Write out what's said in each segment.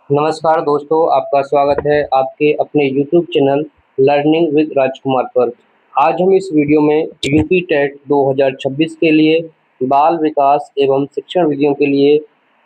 नमस्कार दोस्तों, आपका स्वागत है आपके अपने YouTube चैनल लर्निंग विद राजकुमार पर। आज हम इस वीडियो में यूपी टेट 2026 के लिए बाल विकास एवं शिक्षण विधियों के लिए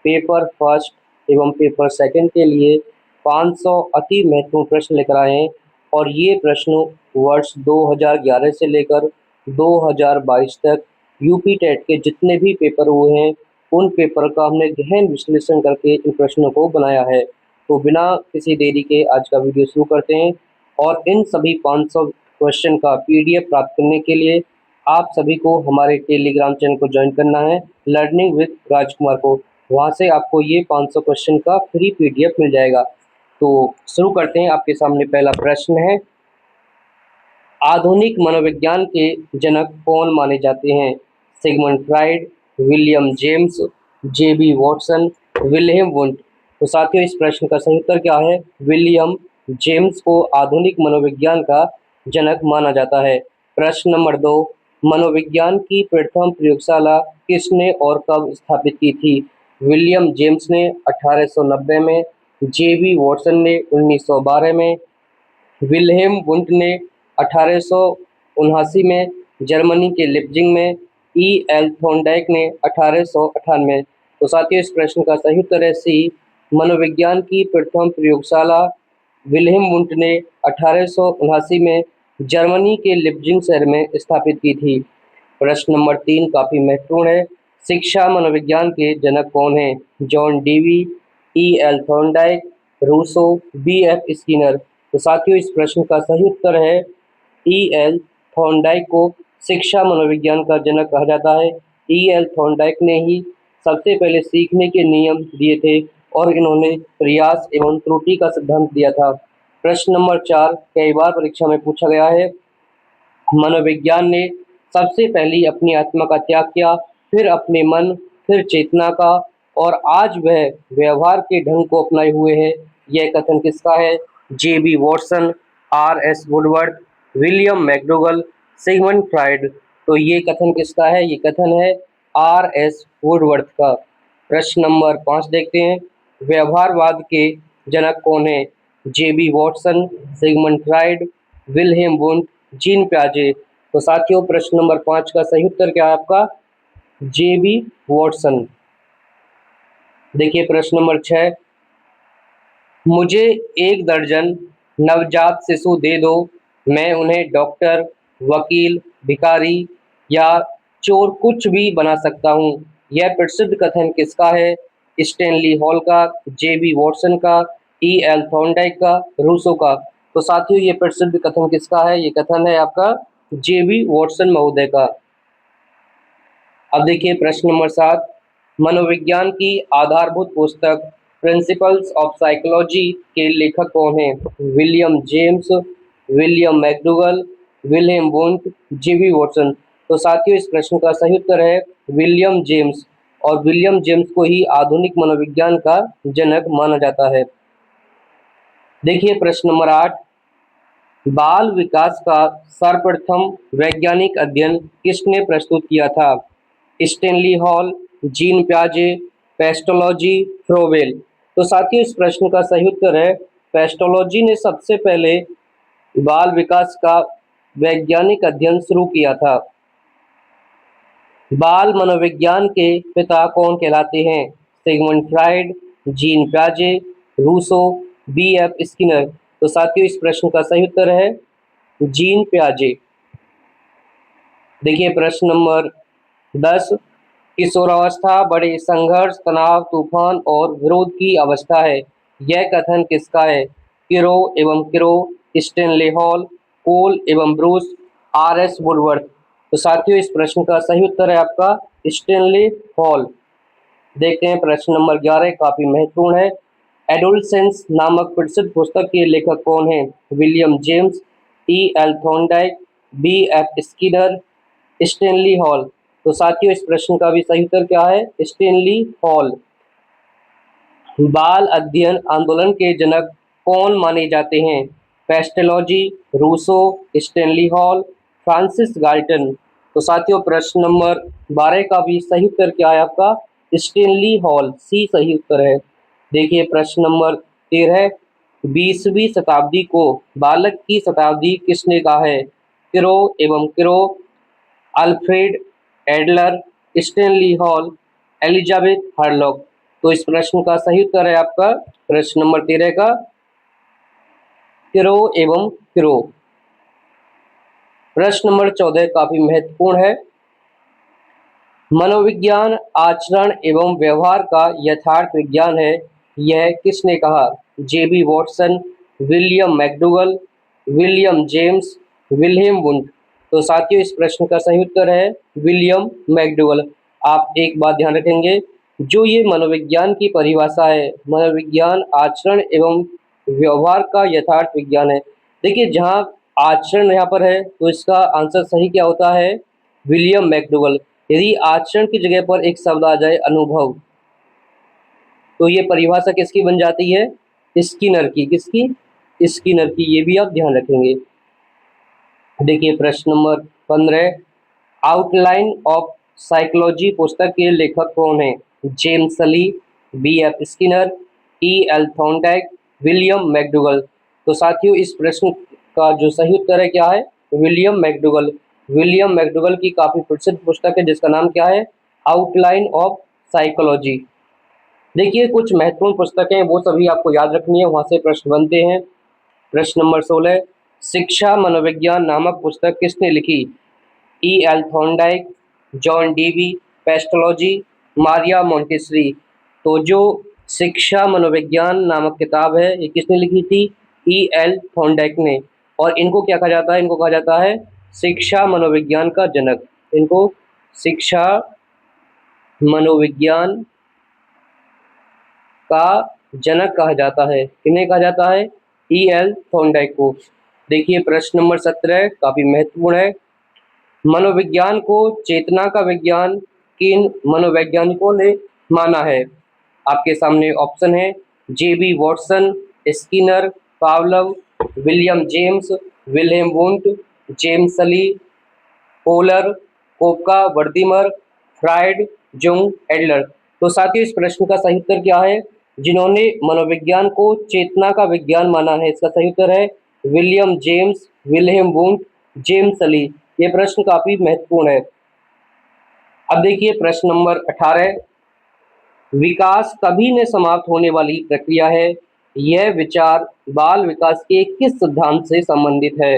पेपर फर्स्ट एवं पेपर सेकंड के लिए 500 अति महत्वपूर्ण प्रश्न लेकर आए हैं। और ये प्रश्न वर्ष 2011 से लेकर 2022 तक यूपी टेट के जितने भी पेपर हुए हैं उन पेपर का हमने गहन विश्लेषण करके इन प्रश्नों को बनाया है। तो बिना किसी देरी के आज का वीडियो शुरू करते हैं। और इन सभी 500 क्वेश्चन का पीडीएफ प्राप्त करने के लिए आप सभी को हमारे टेलीग्राम चैनल को ज्वाइन करना है, लर्निंग विद राजकुमार को। वहाँ से आपको ये 500 क्वेश्चन का फ्री पीडीएफ मिल जाएगा। तो शुरू करते हैं। आपके सामने पहला प्रश्न है, आधुनिक मनोविज्ञान के जनक कौन माने जाते हैं? Sigmund Freud, William James, J B Watson, Wilhelm Wundt. तो साथियों, इस प्रश्न का सही उत्तर क्या है? विलियम जेम्स को आधुनिक मनोविज्ञान का जनक माना जाता है। प्रश्न नंबर 2, मनोविज्ञान की प्रथम प्रयोगशाला किसने और कब स्थापित की थी? विलियम जेम्स ने 1890 में, जेबी वॉटसन ने 1912 में, विल्हेम वुंट ने 1879 में जर्मनी के लिप्जिंग में, ई एल थॉर्नडाइक ने 1898। तो साथियों, इस प्रश्न का सही उत्तर है सी, मनोविज्ञान की प्रथम प्रयोगशाला विल्हेम वुंट ने 1879 में जर्मनी के लिप्जिंग शहर में स्थापित की थी। प्रश्न नंबर 3 काफी महत्वपूर्ण है, शिक्षा मनोविज्ञान के जनक कौन है? John Dewey, E L Thorndike, Rousseau, B F Skinner. तो साथियों, इस प्रश्न का सही उत्तर है ई एल थॉर्नडाइक को शिक्षा मनोविज्ञान का जनक कहा जाता है। ई एल थॉर्नडाइक ने ही सबसे पहले सीखने के नियम दिए थे और इन्होंने प्रयास एवं त्रुटि का सिद्धांत दिया था। प्रश्न नंबर 4 कई बार परीक्षा में पूछा गया है, मनोविज्ञान ने सबसे पहले अपनी आत्मा का त्याग किया, फिर अपने मन, फिर चेतना का, और आज वह व्यवहार के ढंग को अपनाए हुए है। यह कथन किसका है? JB Watson, R S Woodworth, William McDougall, Sigmund Freud. तो ये कथन किसका है? ये कथन है आर एस वुडवर्थ का। प्रश्न नंबर 5 देखते हैं, व्यवहारवाद के जनक कौन है? JB Watson, Sigmund Freud, Wilhelm Wundt, Jean प्याजे। तो साथियों, प्रश्न नंबर 5 का सही उत्तर क्या है आपका? जेबी वॉटसन। देखिए प्रश्न नंबर 6, मुझे 1 दर्जन नवजात शिशु दे दो, मैं उन्हें डॉक्टर, वकील, भिखारी या चोर कुछ भी बना सकता हूँ। यह प्रसिद्ध कथन किसका है? स्टैनली हॉल का, जेबी वॉटसन का, ई एल थॉर्नडाइक का, रूसो का। तो साथियों, ये प्रसिद्ध कथन किसका है? ये कथन है आपका जेबी वॉटसन महोदय का। अब देखिए प्रश्न नंबर 7, मनोविज्ञान की आधारभूत पुस्तक प्रिंसिपल्स ऑफ साइकोलॉजी के लेखक कौन है? William James, William McDougall, Wilhelm Wundt, JB Watson. तो साथियों, इस प्रश्न का सही उत्तर है विलियम जेम्स, और विलियम जेम्स को ही आधुनिक मनोविज्ञान का जनक माना जाता है। देखिए प्रश्न नंबर 8, बाल विकास का सर्वप्रथम वैज्ञानिक अध्ययन किसने प्रस्तुत किया था? स्टैनली हॉल, जीन प्याजे, पेस्टोलॉजी, फ्रोवेल। तो साथियों, इस प्रश्न का सही उत्तर है पेस्टोलॉजी ने सबसे पहले बाल विकास का वैज्ञानिक अध्ययन शुरू किया था। बाल मनोविज्ञान के पिता कौन कहलाते हैं? सिगमंड फ्राइड, जीन प्याजे, रूसो, बी एफ स्किनर। तो साथियों, इस प्रश्न का सही उत्तर है जीन प्याजे। देखिए प्रश्न नंबर 10, किशोरावस्था बड़े संघर्ष, तनाव, तूफान और विरोध की अवस्था है। यह कथन किसका है? किरो एवं किरो, स्टैनली हॉल, कोल एवं ब्रूस, आर एस वुडवर्थ। तो साथियों, इस प्रश्न का सही उत्तर है आपका स्टैनली हॉल। देखते हैं प्रश्न नंबर 11, काफी महत्वपूर्ण है, एडोलसेंस नामक प्रसिद्ध पुस्तक के लेखक कौन है? William James, E L Thorndike, B F Skinner, Stanley Hall. तो साथियों, इस प्रश्न का भी सही उत्तर क्या है? Stanley Hall. बाल अध्ययन आंदोलन के जनक कौन माने जाते हैं? Pestalozzi, Rousseau, Stanley Hall, Francis Galton. तो साथियों, प्रश्न नंबर 12 का भी सही उत्तर क्या है आपका? स्टैनली हॉल, सी सही उत्तर है। देखिए प्रश्न नंबर 13 20वीं शताब्दी को बालक की शताब्दी किसने कहा है? क्रो एवं crow, Alfred Adler, Stanley hall, Elizabeth Hurlock. तो इस प्रश्न का सही उत्तर है आपका प्रश्न नंबर 13 का क्रो एवं क्रो। प्रश्न नंबर 14 काफी महत्वपूर्ण है। मनोविज्ञान आचरण एवं व्यवहार का यथार्थ विज्ञान है, यह किसने कहा? JB Watson, William McDougall, William James, Wilhelm Wundt. तो साथियों इस प्रश्न का सही उत्तर है विलियम मैकडूगल। आप एक बात ध्यान रखेंगे, जो ये मनोविज्ञान की परिभाषा है, मनोविज्ञान आचरण एवं व्यवहार का यथार्थ विज्ञान है। देखिए जहाँ आचरण यहाँ पर है तो इसका आंसर सही क्या होता है? William McDougall. यदि आचरण की जगह पर एक शब्द आ जाए अनुभव, तो ये परिभाषा किसकी बन जाती है? स्किनर की। किसकी? स्किनर की। ये भी आप ध्यान रखेंगे। देखिए प्रश्न नंबर 15 आउटलाइन ऑफ साइकोलॉजी पुस्तक के लेखक कौन है? James Sully, B F Skinner, E L Thorndike, William McDougall. तो साथियों इस प्रश्न का जो सही उत्तर है क्या है? William McDougall. विलियम मैकडूगल की काफी प्रसिद्ध पुस्तक है जिसका नाम क्या है? Outline of psychology. देखिए कुछ महत्वपूर्ण पुस्तकें वो सभी आपको याद रखनी है, वहां से प्रश्न बनते हैं। प्रश्न नंबर 16 शिक्षा मनोविज्ञान नामक पुस्तक किसने लिखी? ई L Thorndike, John Dewey, pestology, Maria Montessori. तो जो शिक्षा मनोविज्ञान नामक किताब है ये किसने लिखी थी? ई एल थॉर्नडाइक ने। और इनको क्या कहा जाता है? इनको कहा जाता है शिक्षा मनोविज्ञान का जनक। इनको शिक्षा मनोविज्ञान का जनक कहा जाता है। किन्हें कहा जाता है? ई एल थॉर्नडाइक को। देखिए प्रश्न नंबर 17 काफी महत्वपूर्ण है। मनोविज्ञान को चेतना का विज्ञान किन मनोवैज्ञानिकों ने माना है? आपके सामने ऑप्शन है JB Watson, Skinner, Pavlov, William James, Wilhelm Wundt, James Sully, Kohler, Koffka, Wertheimer, Freud, Jung, Adler. तो साथियों इस प्रश्न का सही उत्तर क्या है? जिन्होंने मनोविज्ञान को चेतना का विज्ञान माना है, इसका सही उत्तर है William James, Wilhelm Wundt, James Sully. ये प्रश्न काफी महत्वपूर्ण है। अब देखिए प्रश्न नंबर 18 विकास कभी न समाप्त होने वाली प्रक्रिया है, यह विचार बाल विकास के किस सिद्धांत से संबंधित है?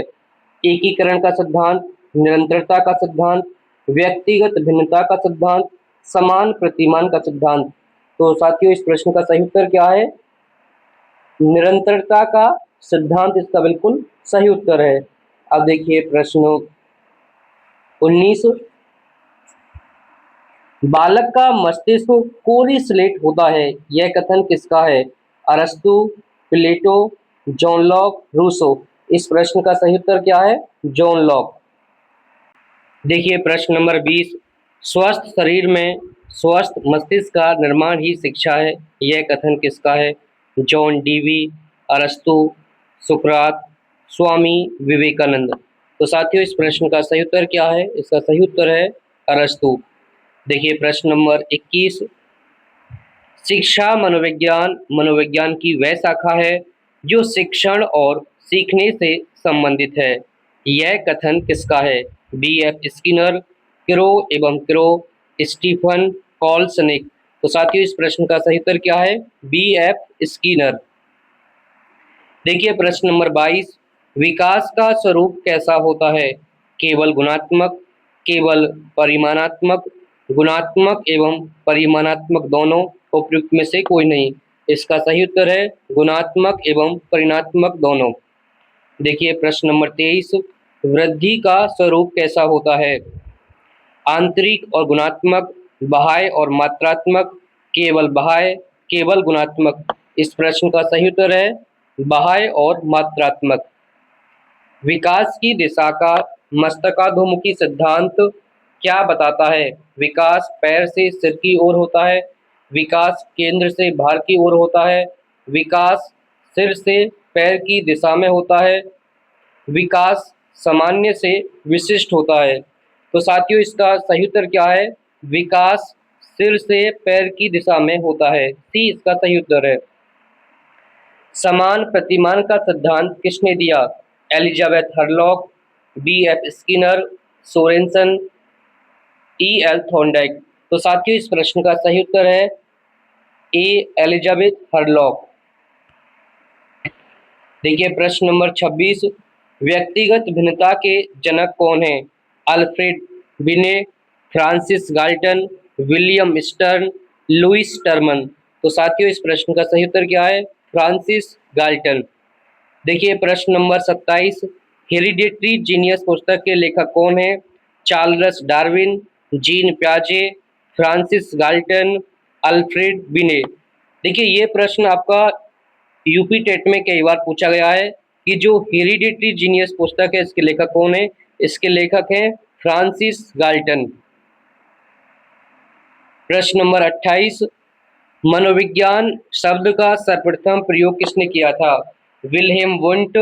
एकीकरण का सिद्धांत, निरंतरता का सिद्धांत, व्यक्तिगत भिन्नता का सिद्धांत, समान प्रतिमान का सिद्धांत। तो साथियों इस प्रश्न का सही उत्तर क्या है? निरंतरता का सिद्धांत इसका बिल्कुल सही उत्तर है। अब देखिए प्रश्न 19 बालक का मस्तिष्क कोरी स्लेट होता है, यह कथन किसका है? अरस्तु, प्लेटो, जॉन लॉक, रूसो। इस प्रश्न का सही उत्तर क्या है? John Locke. देखिए प्रश्न नंबर 20 स्वस्थ शरीर में स्वस्थ मस्तिष्क का निर्माण ही शिक्षा है, यह कथन किसका है? जॉन डीवी, अरस्तु, सुकरात, स्वामी विवेकानंद। तो साथियों इस प्रश्न का सही उत्तर क्या है? इसका सही उत्तर है अरस्तु। देखिए प्रश्न नंबर 21 शिक्षा मनोविज्ञान मनोविज्ञान की वह शाखा है जो शिक्षण और सीखने से संबंधित है, यह कथन किसका है? बी एफ स्किनर, क्रो एवं क्रो, स्टीफन कॉल्सनिक। तो साथियों इस प्रश्न का सही उत्तर क्या है? B F Skinner. देखिए प्रश्न नंबर 22 विकास का स्वरूप कैसा होता है? केवल गुणात्मक, केवल परिमाणात्मक, गुणात्मक एवं परिमाणात्मक दोनों, उपयुक्त में से कोई नहीं। इसका सही उत्तर है गुणात्मक एवं परिमाणात्मक दोनों। देखिए प्रश्न नंबर 23 वृद्धि का स्वरूप कैसा होता है? आंतरिक और गुणात्मक, बाह्य और मात्रात्मक, केवल बाह्य, केवल गुणात्मक। इस प्रश्न का सही उत्तर है बाह्य और मात्रात्मक। विकास की दिशा का मस्तकाधोमुखी सिद्धांत क्या बताता है? विकास पैर से सिर की ओर होता है, विकास केंद्र से बाहर की ओर होता है, विकास सिर से पैर की दिशा में होता है, विकास सामान्य से विशिष्ट होता है। तो साथियों इसका सही उत्तर क्या है? विकास सिर से पैर की दिशा में होता है। सी इसका सही उत्तर है। समान प्रतिमान का सिद्धांत किसने दिया? Elizabeth Hurlock, BF. Skinner, Sorenson, EL. Thorndike. तो साथियों इस प्रश्न का सही उत्तर है ए, एलिजाबेथ हरलॉक। देखिए प्रश्न नंबर 26, व्यक्तिगत भिन्नता के जनक कौन हैं? Alfred Binet, Francis Galton, William Stern, Lewis Terman. तो साथियों इस प्रश्न का सही उत्तर क्या है? Francis Galton. देखिए प्रश्न नंबर 27, हेरिडेटरी जीनियस पुस्तक के लेखक कौन हैं? चार्ल्स डार्विन, जीन प्याजे, फ्रांसिस गाल्टन, अल्फ्रेड बिने। देखिए ये प्रश्न आपका यूपी टेट में कई बार पूछा गया है कि जो हेरिडेटरी जीनियस पुस्तक है इसके लेखक कौन है? इसके लेखक हैं फ्रांसिस गाल्टन। प्रश्न नंबर 28, मनोविज्ञान शब्द का सर्वप्रथम प्रयोग किसने किया था? विल्हेम वुंट,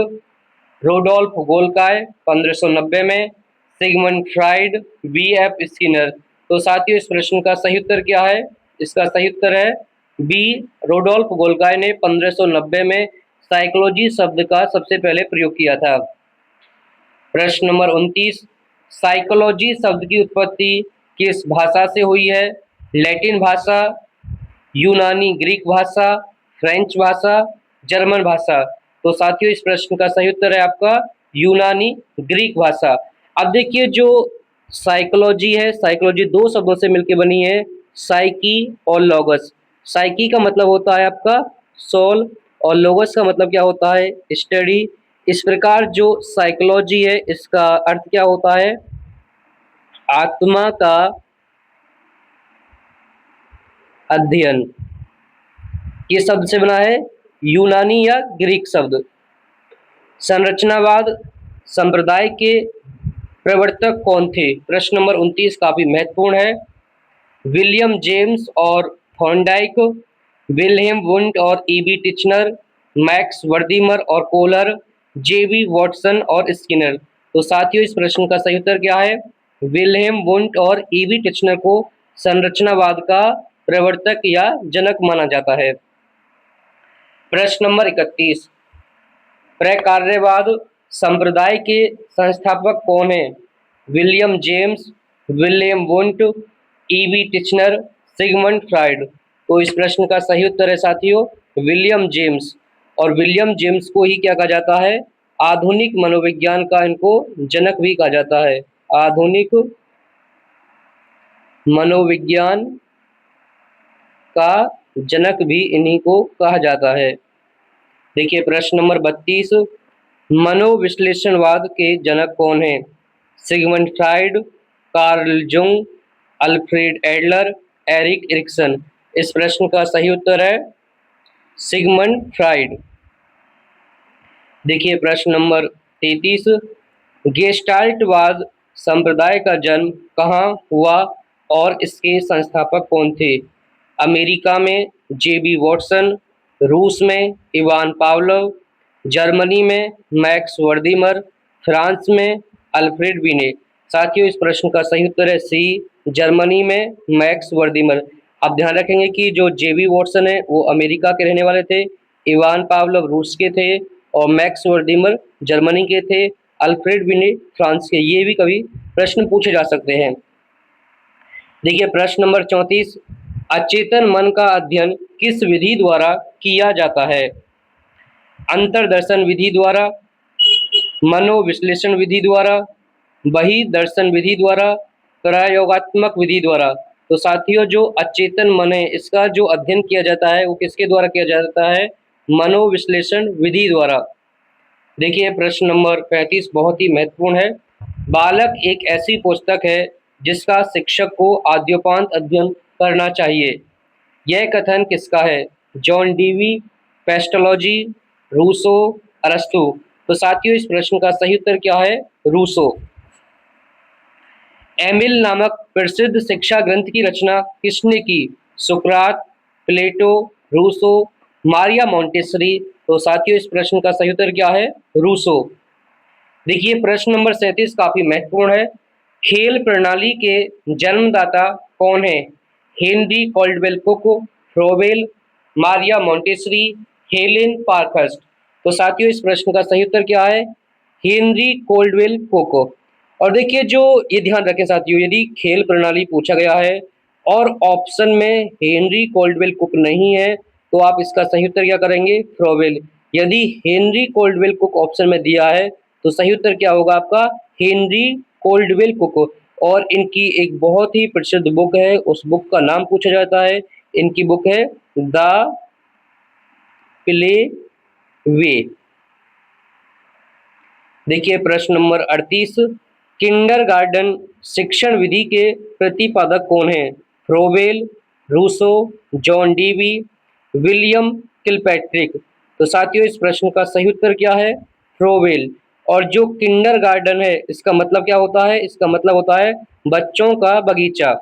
रोडोल्फ गोल्काय 1590 में, सिगमंड फ्राइड, बी.एफ. स्किनर। तो साथियों इस प्रश्न का सही उत्तर क्या है? इसका सही उत्तर है बी, रोडोल्फ गोल्काय ने 1590 में साइकोलॉजी शब्द का सबसे पहले प्रयोग किया था। प्रश्न नंबर 29, साइकोलॉजी शब्द की उत्पत्ति किस भाषा से हुई है? लैटिन भाषा, यूनानी ग्रीक भाषा, फ्रेंच भाषा, जर्मन भाषा। तो साथियों इस प्रश्न का सही उत्तर है आपका यूनानी ग्रीक भाषा। अब देखिए जो साइकोलॉजी है, साइकोलॉजी दो शब्दों से मिलकर बनी है, साइकी और लोगस। साइकी का मतलब होता है आपका सोल और लोगस का मतलब क्या होता है? स्टडी। इस प्रकार जो साइकोलॉजी है इसका अर्थ क्या होता है? आत्मा का अध्ययन। ये शब्द से बना है यूनानी या ग्रीक शब्द। संरचनावाद संप्रदाय के प्रवर्तक कौन थे? प्रश्न नंबर 29 काफी महत्वपूर्ण है। विलियम जेम्स और थॉर्नडाइक, विल्हेम वुंट और ई.बी. टिचनर, मैक्स वर्दीमर और कोलर, जे.बी. वॉटसन और स्किनर। तो साथियों इस प्रश्न का सही उत्तर क्या है? विल्हेम वुंट और ई.बी. टिचनर को संरचनावाद का प्रवर्तक या जनक माना जाता है। प्रश्न नंबर 31, प्रकार्यवाद संप्रदाय के संस्थापक कौन हैं? William James, William Wundt, EB. Titchener, Sigmund Freud. तो इस प्रश्न का सही उत्तर है साथियों विलियम जेम्स। और विलियम जेम्स को ही क्या कहा जाता है? आधुनिक मनोविज्ञान का इनको जनक भी कहा जाता है। आधुनिक मनोविज्ञान का जनक भी इन्हीं को कहा जाता है। देखिए प्रश्न नंबर 32, मनोविश्लेषणवाद के जनक कौन हैं? Sigmund fried, Karl Jung, Alfred Adler, Erik Erikson. इस प्रश्न का सही उत्तर है सिगमंड फ्राइड। देखिए प्रश्न नंबर 33, गेस्टाल्टवाद संप्रदाय का जन्म कहाँ हुआ और इसके संस्थापक कौन थे? अमेरिका में जे.बी. वॉटसन, रूस में इवान पावलोव, जर्मनी में मैक्स वर्दीमर, फ्रांस में अल्फ्रेड बिने। साथियों इस प्रश्न का सही उत्तर है सी, जर्मनी में मैक्स वर्दीमर। आप ध्यान रखेंगे कि जो जे.बी. वॉटसन है वो अमेरिका के रहने वाले थे, इवान पावलोव रूस के थे और मैक्स वर्दीमर जर्मनी के थे, अल्फ्रेड बिने फ्रांस के। ये भी कभी प्रश्न पूछे जा सकते हैं। देखिए प्रश्न नंबर 34, अचेतन मन का अध्ययन किस विधि द्वारा किया जाता है? अंतर्दर्शन विधि द्वारा, मनोविश्लेषण विधि द्वारा, बहिर्दर्शन विधि द्वारा, प्रयोगात्मक विधि द्वारा। तो साथियों जो अचेतन मन है इसका जो अध्ययन किया जाता है वो किसके द्वारा किया जाता है? मनोविश्लेषण विधि द्वारा। देखिए प्रश्न नंबर 35 बहुत ही महत्वपूर्ण है। बालक एक ऐसी पुस्तक है जिसका शिक्षक को आद्योपांत अध्ययन करना चाहिए। यह कथन किसका है? जॉन डीवी, पेस्टोलॉजी, रूसो, अरस्तु। तो साथियों इस प्रश्न का सही उत्तर क्या है? रूसो। एमिल नामक प्रसिद्ध शिक्षा ग्रंथ की रचना किसने की? सुकरात, प्लेटो, रूसो, मारिया मोंटेसरी। तो साथियों इस प्रश्न का सही उत्तर क्या है? रूसो। देखिए प्रश्न नंबर 37 काफी महत्वपूर्ण है। खेल प्रणाली के जन्मदाता कौन है? Henry Caldwell Cook, Froebel, Maria Montessori, Helen Parkhurst. तो साथियों इस प्रश्न का सही उत्तर क्या है? Henry Caldwell Cook. और देखिए जो ये ध्यान रखें साथियों, यदि खेल प्रणाली पूछा गया है और ऑप्शन में हेनरी कोल्डवेल कुक नहीं है तो आप इसका सही उत्तर क्या करेंगे? फ्रोवेल। यदि हेनरी कोल्डवेल कुक ऑप्शन में दिया है तो सही उत्तर क्या होगा आपका? Henry Caldwell Cook. और इनकी एक बहुत ही प्रसिद्ध बुक है, उस बुक का नाम पूछा जाता है, इनकी बुक है द प्ले वे। देखिए प्रश्न नंबर 38, किंडरगार्टन शिक्षण विधि के प्रतिपादक कौन हैं? Froebel, Rousseau, John Dewey, William Kilpatrick. तो साथियों इस प्रश्न का सही उत्तर क्या है? फ्रोवेल। और जो किंडरगार्टन है इसका मतलब क्या होता है? इसका मतलब होता है बच्चों का बगीचा।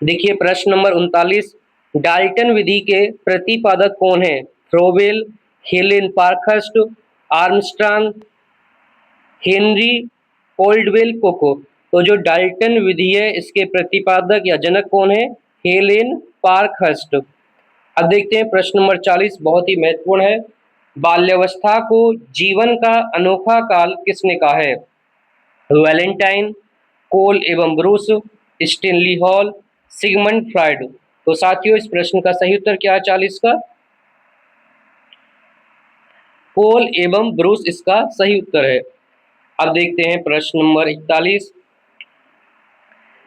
देखिए प्रश्न नंबर 39, डाल्टन विधि के प्रतिपादक कौन हैं? Froebel, Helen Parkhurst, Armstrong, Henry Caldwell Cook. तो जो डाल्टन विधि है इसके प्रतिपादक या जनक कौन है? Helen Parkhurst. अब देखते हैं प्रश्न नंबर 40, बहुत ही महत्वपूर्ण है। बाल्यावस्था को जीवन का अनोखा काल किसने कहा है? वैलेंटाइन, कोल एवं Bruce, Stanley hall, Sigmund Freud. तो साथियों इस प्रश्न का सही उत्तर क्या है 40 का? कोल एवं ब्रूस इसका सही उत्तर है। अब देखते हैं प्रश्न नंबर 41,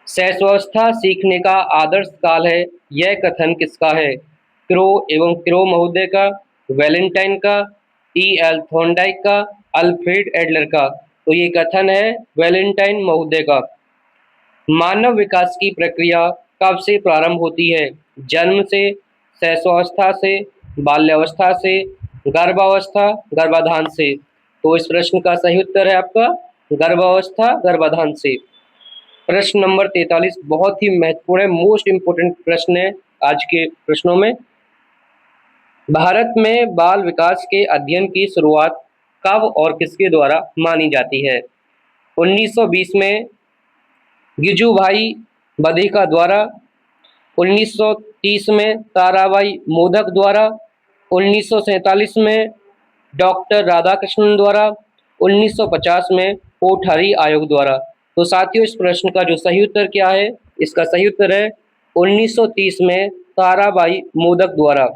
शैशवावस्था सीखने का आदर्श काल है, यह कथन किसका है? क्रो एवं क्रो महोदय का, वैलेंटाइन का, E.L. थॉर्नडाइक का, अल्फ्रेड एडलर का। तो ये कथन है वैलेंटाइन महोदय का। मानव विकास की प्रक्रिया कब से प्रारंभ होती है? जन्म से, शैशवावस्था से, बाल्यावस्था से, गर्भावस्था, गर्भाधान से। तो इस प्रश्न का सही उत्तर है आपका गर्भावस्था, गर्भाधान से। प्रश्न नंबर 43 बहुत ही महत्वपूर्ण है, मोस्ट इंपोर्टेंट प्रश्न है आज के प्रश्नों में। भारत में बाल विकास के अध्ययन की शुरुआत कब और किसके द्वारा मानी जाती है? 1920 में गिजुभाई बधिका द्वारा, 1930 में ताराबाई मोदक द्वारा, 1947 में डॉक्टर राधाकृष्णन द्वारा, 1950 में कोठारी आयोग द्वारा। तो साथियों इस प्रश्न का जो सही उत्तर क्या है? इसका सही उत्तर है 1930 में ताराबाई मोदक द्वारा।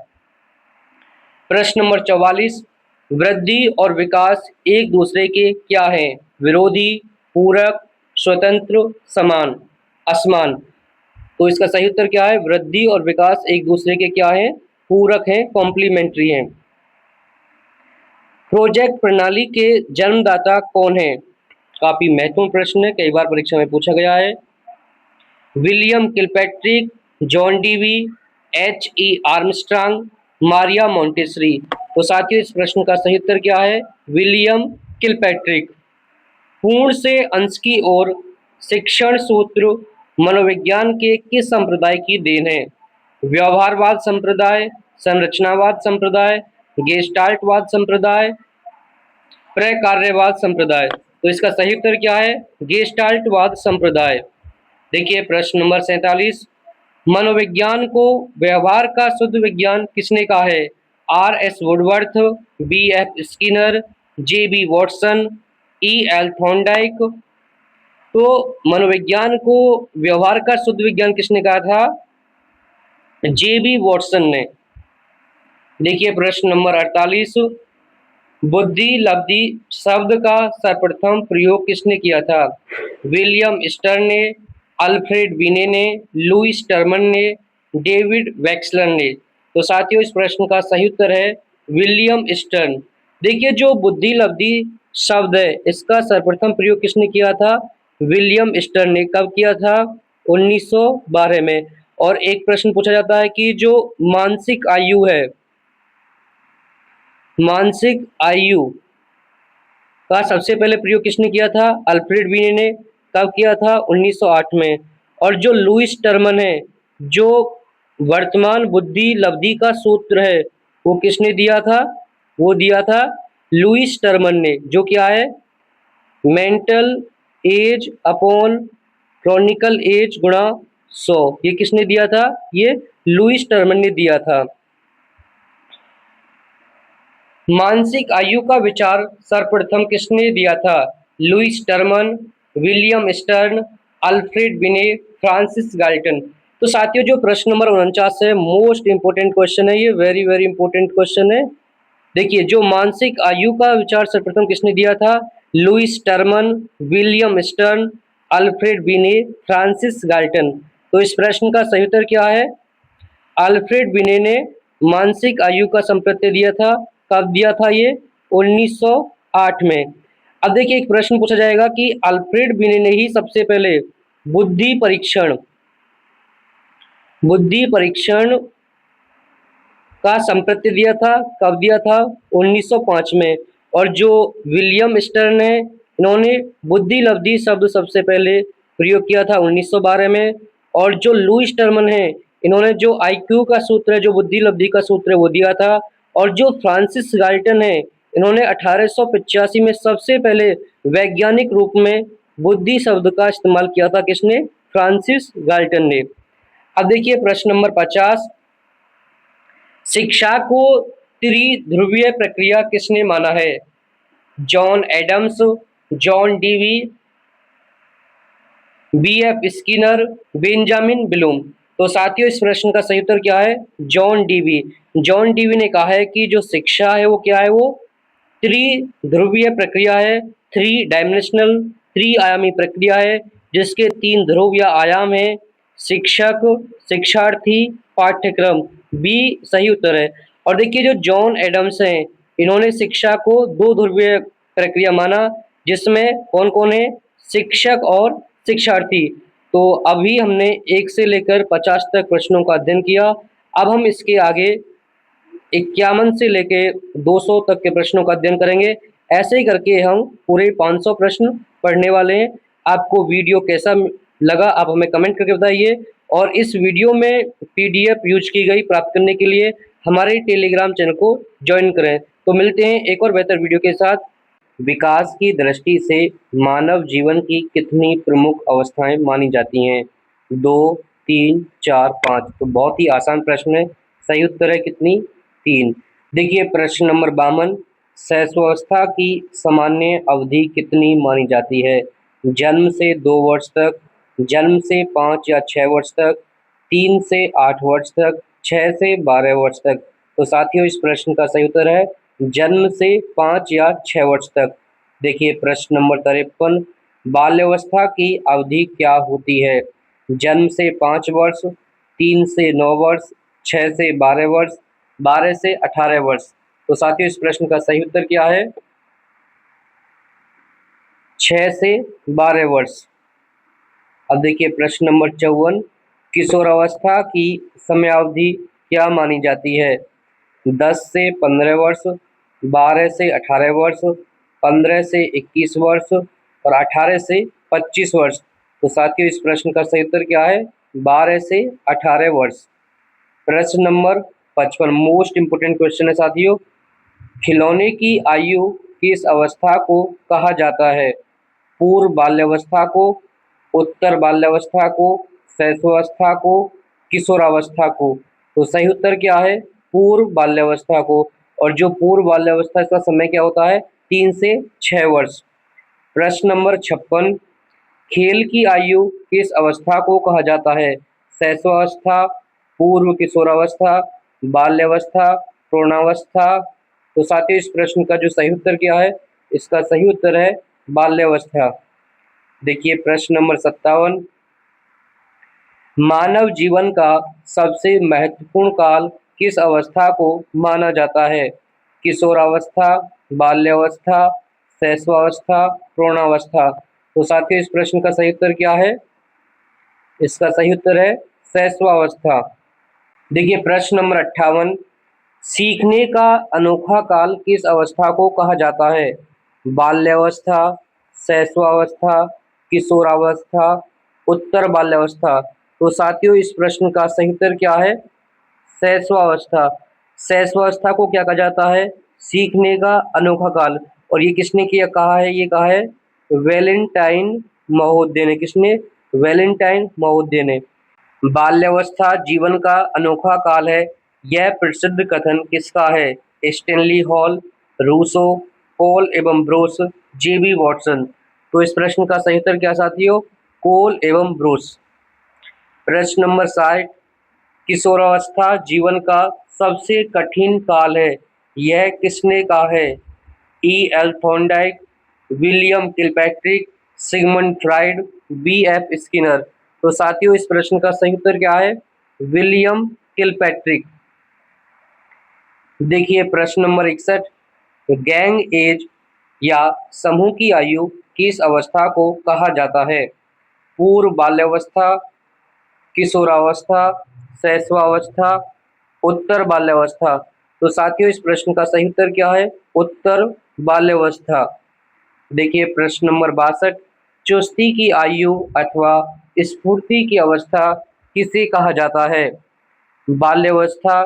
प्रश्न नंबर 44, वृद्धि और विकास एक दूसरे के क्या हैं? विरोधी, पूरक, स्वतंत्र, समान, असमान। तो इसका सही उत्तर क्या है? वृद्धि और विकास एक दूसरे के क्या हैं? पूरक हैं, कॉम्प्लीमेंट्री हैं। प्रोजेक्ट प्रणाली के जन्मदाता कौन है? काफी महत्वपूर्ण प्रश्न है, कई बार परीक्षा में पूछा गया है। William Kilpatrick, John Dewey, H.E. Armstrong, Maria Montessori. तो साथियों इस प्रश्न का सही उत्तर क्या है? William Kilpatrick. पूर्ण से अंश की ओर शिक्षण सूत्र मनोविज्ञान के किस संप्रदाय की देन है? व्यवहारवाद संप्रदाय, संरचनावाद संप्रदाय, गेस्टाल्टवाद संप्रदाय, प्रकार्यवाद संप्रदाय। तो इसका सही उत्तर क्या है? गेस्टाल्टवाद संप्रदाय। देखिए प्रश्न नंबर 47, मनोविज्ञान को व्यवहार का शुद्ध विज्ञान किसने कहा है? R.S. Woodworth, B.F. Skinner, J.B. Watson, E.L. Thorndike. तो मनोविज्ञान को व्यवहार का शुद्ध विज्ञान किसने कहा था? J.B. वॉटसन ने। देखिए प्रश्न नंबर 48, बुद्धि लब्धि शब्द का सर्वप्रथम प्रयोग किसने किया था? विलियम स्टर्न ने, अल्फ्रेड बिने ने, लुईस टर्मन ने, डेविड वेक्सलर ने। तो साथियों इस प्रश्न का सही उत्तर है विलियम स्टर्न। देखिए जो बुद्धि लब्धि शब्द है इसका सर्वप्रथम प्रयोग किसने किया था? विलियम स्टर्न ने। कब किया था? 1912 में। और एक प्रश्न पूछा जाता है कि जो मानसिक आयु है, मानसिक आयु का सबसे पहले प्रयोग किसने किया था? अल्फ्रेड बिने ने। कब किया था? 1908 में। और जो लुईस टर्मन है, जो वर्तमान बुद्धि लब्धि का सूत्र है वो किसने दिया था? वो दिया था लुईस टर्मन ने, जो क्या है? Mental age upon chronological age गुणा 100। ये किसने दिया था? ये लुईस टर्मन ने दिया था। मानसिक आयु का विचार सर्वप्रथम किसने दिया था? Lewis Terman, William Stern, Alfred Binet, Francis Galton. तो साथियों जो प्रश्न नंबर 49 है, मोस्ट इंपोर्टेंट क्वेश्चन है ये, वेरी वेरी इंपोर्टेंट क्वेश्चन है। देखिए जो मानसिक आयु का विचार सर्वप्रथम किसने दिया था? Lewis Terman, William Stern, Alfred Binet, Francis Galton. तो इस प्रश्न का सही उत्तर क्या है? अल्फ्रेड बिने ने मानसिक आयु का संप्रत्यय दिया था। कब दिया था ये? 1908 में। अब देखिए एक प्रश्न पूछा जाएगा कि अल्फ्रेड बिने ने ही सबसे पहले बुद्धि परीक्षण बुद्धि परीक्षण का संप्रत्यय दिया था। कब दिया था? 1905 में। और जो विलियम स्टर्न है, इन्होंने बुद्धि लब्धि शब्द सबसे पहले प्रयोग किया था 1912 में। और जो लुईस टर्मन है, इन्होंने जो आईक्यू का सूत्र है, जो बुद्धि लब्धि का सूत्र है, वो दिया था। और जो फ्रांसिस गाल्टन है, इन्होंने 1885 में सबसे पहले वैज्ञानिक रूप में बुद्धि शब्द का इस्तेमाल किया था। किसने? फ्रांसिस गाल्टन ने। अब देखिए प्रश्न नंबर 50, शिक्षा को त्रिध्रुवीय प्रक्रिया किसने माना है? John Adams, John Dewey, B F Skinner, Benjamin Bloom. तो साथियों इस प्रश्न का सही उत्तर क्या है? John DV. जॉन डीवी ने कहा है कि जो शिक्षा है वो क्या है? वो त्रिध्रुवीय प्रक्रिया है, थ्री डायमेंशनल, त्रिआयामी प्रक्रिया है, जिसके तीन ध्रुव या आयाम है: शिक्षक, शिक्षार्थी, पाठ्यक्रम। बी सही उत्तर है। और देखिए जो जॉन एडम्स हैं, इन्होंने शिक्षा को दो ध्रुवीय प्रक्रिया माना, जिसमें कौन कौन है? शिक्षक और शिक्षार्थी। तो अभी हमने 1 से लेकर 50 तक प्रश्नों का अध्ययन किया। अब हम इसके आगे 51 से लेके 200 तक के प्रश्नों का अध्ययन करेंगे। ऐसे ही करके हम पूरे 500 प्रश्न पढ़ने वाले हैं। आपको वीडियो कैसा लगा आप हमें कमेंट करके बताइए। और इस वीडियो में पीडीएफ यूज की गई प्राप्त करने के लिए हमारे टेलीग्राम चैनल को ज्वाइन करें। तो मिलते हैं एक और बेहतर वीडियो के साथ। विकास की दृष्टि से मानव जीवन की कितनी प्रमुख अवस्थाएं मानी जाती हैं? 2, 3, 4, 5। तो बहुत ही आसान प्रश्न है। सही उत्तर है कितनी? 3। देखिए प्रश्न नंबर 52, शैशवावस्था की सामान्य अवधि कितनी मानी जाती है? जन्म से 2 वर्ष तक, जन्म से 5 या 6 वर्ष तक, 3 से 8 वर्ष तक, 6 से 12 वर्ष तक। तो साथियों इस प्रश्न का सही उत्तर है जन्म से 5 या 6 वर्ष तक। देखिए प्रश्न नंबर 53, बाल्यावस्था की अवधि क्या होती है? जन्म से 5 वर्ष, 3 से 9 वर्ष, 6 से 12 वर्ष, 12 से 18 वर्ष। तो साथियों इस प्रश्न का सही उत्तर क्या है? 6 से 12 वर्ष। अब देखिए प्रश्न नंबर 54, किशोरावस्था की समयावधि क्या मानी जाती है? 10 से 15 वर्ष, 12 से 18 वर्ष, 15 से 21 वर्ष और 18 से 25 वर्ष। तो साथियों इस प्रश्न का सही उत्तर क्या है? 12 से 18 वर्ष। प्रश्न नंबर 55, मोस्ट इंपोर्टेंट क्वेश्चन है साथियों। खिलौने की आयु किस अवस्था को कहा जाता है? पूर्व बाल्यावस्था को, उत्तर बाल्यावस्था को, शैशवावस्था को, किशोरावस्था को। तो सही उत्तर क्या है? पूर्व बाल्यावस्था को। और जो पूर्व बाल्यावस्था का समय क्या होता है? 3 से 6 वर्ष। प्रश्न नंबर 56, खेल की आयु किस अवस्था को कहा जाता है? शैशवावस्था, पूर्व किशोरावस्था, बाल्यावस्था, प्रौढ़ावस्था। तो साथियों इस प्रश्न का जो सही उत्तर क्या है? इसका सही उत्तर है बाल्यावस्था। देखिए प्रश्न नंबर 57, मानव जीवन का सबसे महत्वपूर्ण काल किस अवस्था को माना जाता है? किशोरावस्था, बाल्यावस्था, शैशवावस्था, प्रौढ़ावस्था। तो साथियों इस प्रश्न का सही उत्तर क्या है? इसका सही उत्तर है शैशवावस्था। देखिए प्रश्न नंबर 58, सीखने का अनोखा काल किस अवस्था को कहा जाता है? बाल्यावस्था, शैशवावस्था, किशोरावस्था, उत्तर बाल्यावस्था। तो साथियों इस प्रश्न का सही उत्तर क्या है? शैशवावस्था। शैशवावस्था को क्या कहा जाता है? सीखने का अनोखा काल। और ये किसने किया कहा है? ये कहा है वैलेंटाइन महोदय ने। किसने? वैलेंटाइन महोदय ने। बाल्यावस्था जीवन का अनोखा काल है, यह प्रसिद्ध कथन किसका है? स्टैनली हॉल, रूसो, कोल एवं ब्रूस, G.B. वॉटसन। तो इस प्रश्न का सही उत्तर क्या साथियों? कोल एवं ब्रूस। प्रश्न नंबर 60, किशोरावस्था जीवन का सबसे कठिन काल है, यह किसने कहा है? E.L. Thorndike, William Kilpatrick, Sigmund Freud, B.F. Skinner. तो साथियों इस प्रश्न का सही उत्तर क्या है? William Kilpatrick. देखिए प्रश्न नंबर 61, गैंग एज या समूह की आयु किस अवस्था को कहा जाता है? पूर्व बाल्यावस्था, किशोरावस्था, शैशवावस्था, उत्तर बाल्यावस्था। तो साथियों इस प्रश्न का सही उत्तर क्या है? उत्तर बाल्यावस्था। देखिए प्रश्न नंबर 62, चुस्ती की आयु अथवा स्फूर्ति की अवस्था किसे कहा जाता है? बाल्यावस्था,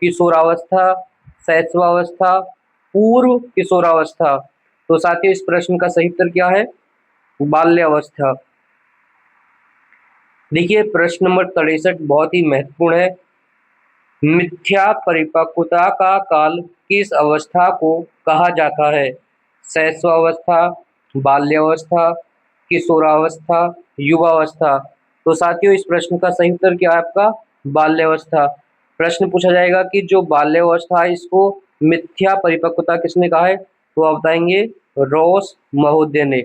किशोरावस्था, शैशवावस्था, पूर्व किशोरावस्था। तो साथियों इस प्रश्न का सही उत्तर क्या है? बाल्यावस्था। देखिए प्रश्न नंबर 63 बहुत ही महत्वपूर्ण है। मिथ्या परिपक्वता का काल किस अवस्था को कहा जाता है? शैशवावस्था, बाल्यावस्था, किशोरावस्था, युवावस्था। तो साथियों इस प्रश्न का सही उत्तर क्या है आपका? बाल्यावस्था। प्रश्न पूछा जाएगा कि जो बाल्यावस्था है इसको मिथ्या परिपक्वता किसने कहा है? तो आप बताएंगे रॉस महोदय ने।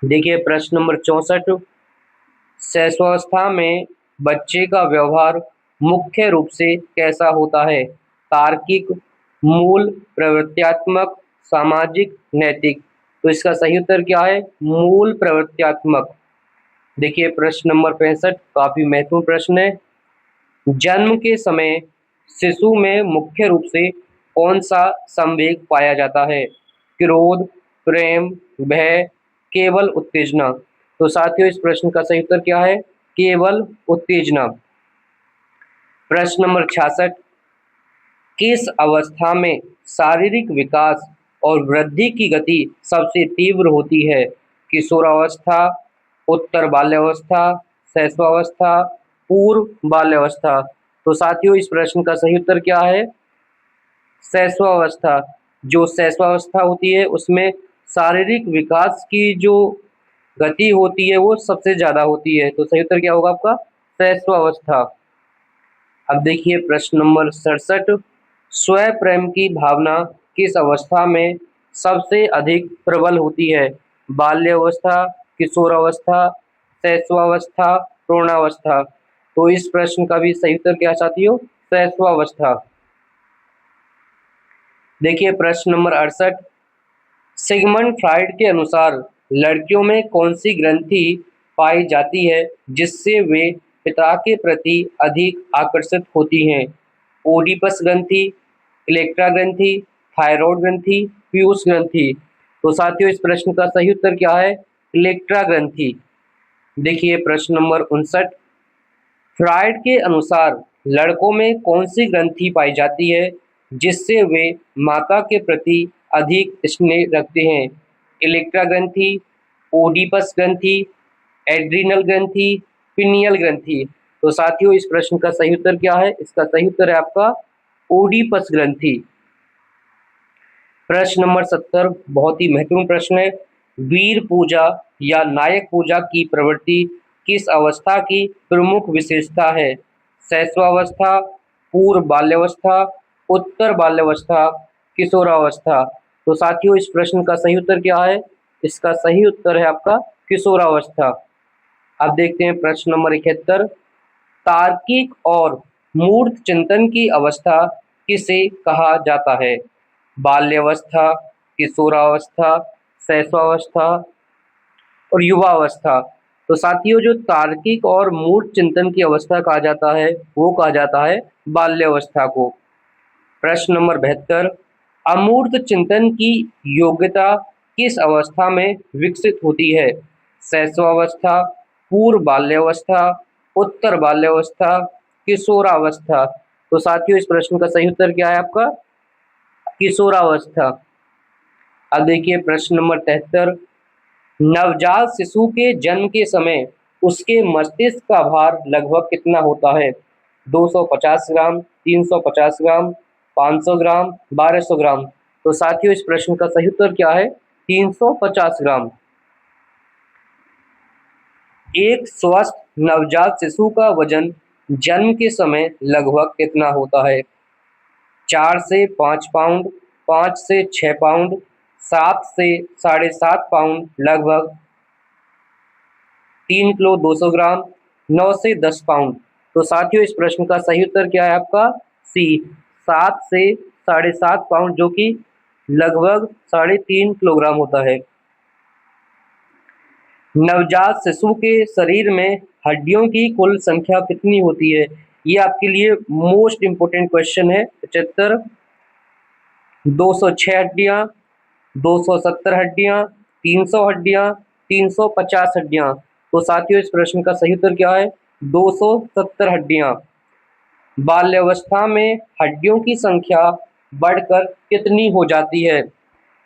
देखिए प्रश्न नंबर 64, शैशवावस्था में बच्चे का व्यवहार मुख्य रूप से कैसा होता है? तार्किक, मूल, प्रवृत्त्यात्मक, सामाजिक, नैतिक। तो इसका सही उत्तर क्या है? मूल प्रवृत्त्यात्मक। देखिए प्रश्न नंबर 65 काफी महत्वपूर्ण प्रश्न है। जन्म के समय शिशु में मुख्य रूप से कौन सा संवेग पाया जाता है? क्रोध, प्रेम, भय, केवल उत्तेजना। तो साथियों इस प्रश्न का सही उत्तर क्या है? केवल उत्तेजना। प्रश्न नंबर 66, किस अवस्था में शारीरिक विकास और वृद्धि की गति सबसे तीव्र होती है? किशोरावस्था, उत्तर बाल्यावस्था, शैशवावस्था, पूर्व बाल्यावस्था। तो साथियों इस प्रश्न का सही उत्तर क्या है? शैशवावस्था। जो शैशवावस्था होती है उसमें शारीरिक विकास की जो गति होती है वो सबसे ज्यादा होती है। तो सही उत्तर क्या होगा आपका? शैशवावस्था। अब देखिए प्रश्न नंबर 67, स्व प्रेम की भावना किस अवस्था में सबसे अधिक प्रबल होती है? बाल्यावस्था, किशोरावस्था, शैशवावस्था, प्रौढ़ावस्था। तो इस प्रश्न का भी सही उत्तर क्या साथियों? शैशवावस्था। देखिए प्रश्न नंबर 68, सिगमंड फ्राइड के अनुसार लड़कियों में कौन सी ग्रंथि पाई जाती है जिससे वे पिता के प्रति अधिक आकर्षित होती हैं? ओडिपस ग्रंथि, इलेक्ट्रा ग्रंथि, थायरॉयड ग्रंथि, पीयूष ग्रंथि। तो साथियों इस प्रश्न का सही उत्तर क्या है? इलेक्ट्रा ग्रंथि। देखिए प्रश्न नंबर 59, फ्राइड के अनुसार लड़कों में कौन सी ग्रंथि पाई जाती है जिससे वे माता के प्रति अधिक स्नेह रखते हैं? इलेक्ट्रा ग्रंथि, ओडिपस ग्रंथि, एड्रिनल ग्रंथि, पिनियल ग्रंथि। तो साथियों इस प्रश्न का सही उत्तर क्या है? इसका सही उत्तर है आपका ओडिपस ग्रंथि। प्रश्न नंबर 70 बहुत ही महत्वपूर्ण प्रश्न है। वीर पूजा या नायक पूजा की प्रवृत्ति किस अवस्था की प्रमुख विशेषता है? शैशवावस्था, पूर्व बाल्यावस्था, उत्तर बाल्यावस्था, किशोरावस्था। तो साथियों इस प्रश्न का सही उत्तर क्या है? इसका सही उत्तर है आपका किशोरावस्था। अब देखते हैं प्रश्न नंबर 71, तार्किक और मूर्त चिंतन की अवस्था किसे कहा जाता है? बाल्यावस्था, किशोरावस्था, शैशवावस्था और युवावस्था। तो साथियों जो तार्किक और मूर्त चिंतन की अवस्था कहा जाता है वो कहा जाता है बाल्यावस्था को। प्रश्न नंबर 72, अमूर्त चिंतन की योग्यता किस अवस्था में विकसित होती है? शैशवावस्था, पूर्व बाल्यावस्था, उत्तर बाल्यावस्था, किशोरावस्था। तो साथियों इस प्रश्न का सही उत्तर क्या है आपका? किशोरावस्था। अब देखिए प्रश्न नंबर 73, नवजात शिशु के जन्म के समय उसके मस्तिष्क का भार लगभग कितना होता है? 250 ग्राम, 350 ग्राम, 500 ग्राम, 1200 ग्राम। तो साथियों इस प्रश्न का सही उत्तर क्या है? 350 ग्राम। एक स्वस्थ नवजात शिशु का वजन जन्म के समय लगभग कितना होता है? 4 से 5 पाउंड, 5 से 6 पाउंड, 7 से 7.5 पाउंड, लगभग 3 किलो 200 ग्राम, 9 से 10 पाउंड। तो साथियों इस प्रश्न का सही उत्तर क्या है आपका? सी, 7 से 7.5 पाउंड, जो कि लगभग 3.5 किलोग्राम होता है। नवजात शिशु के शरीर में हड्डियों की कुल संख्या कितनी होती है? ये आपके लिए मोस्ट इंपोर्टेंट क्वेश्चन है। 75, 206 हड्डियां, 270 हड्डियां, 300 हड्डियां, 350 हड्डियां। तो साथियों इस प्रश्न का सही उत्तर क्या है? 270 हड्डियां। बाल्यावस्था में हड्डियों की संख्या बढ़कर कितनी हो जाती है?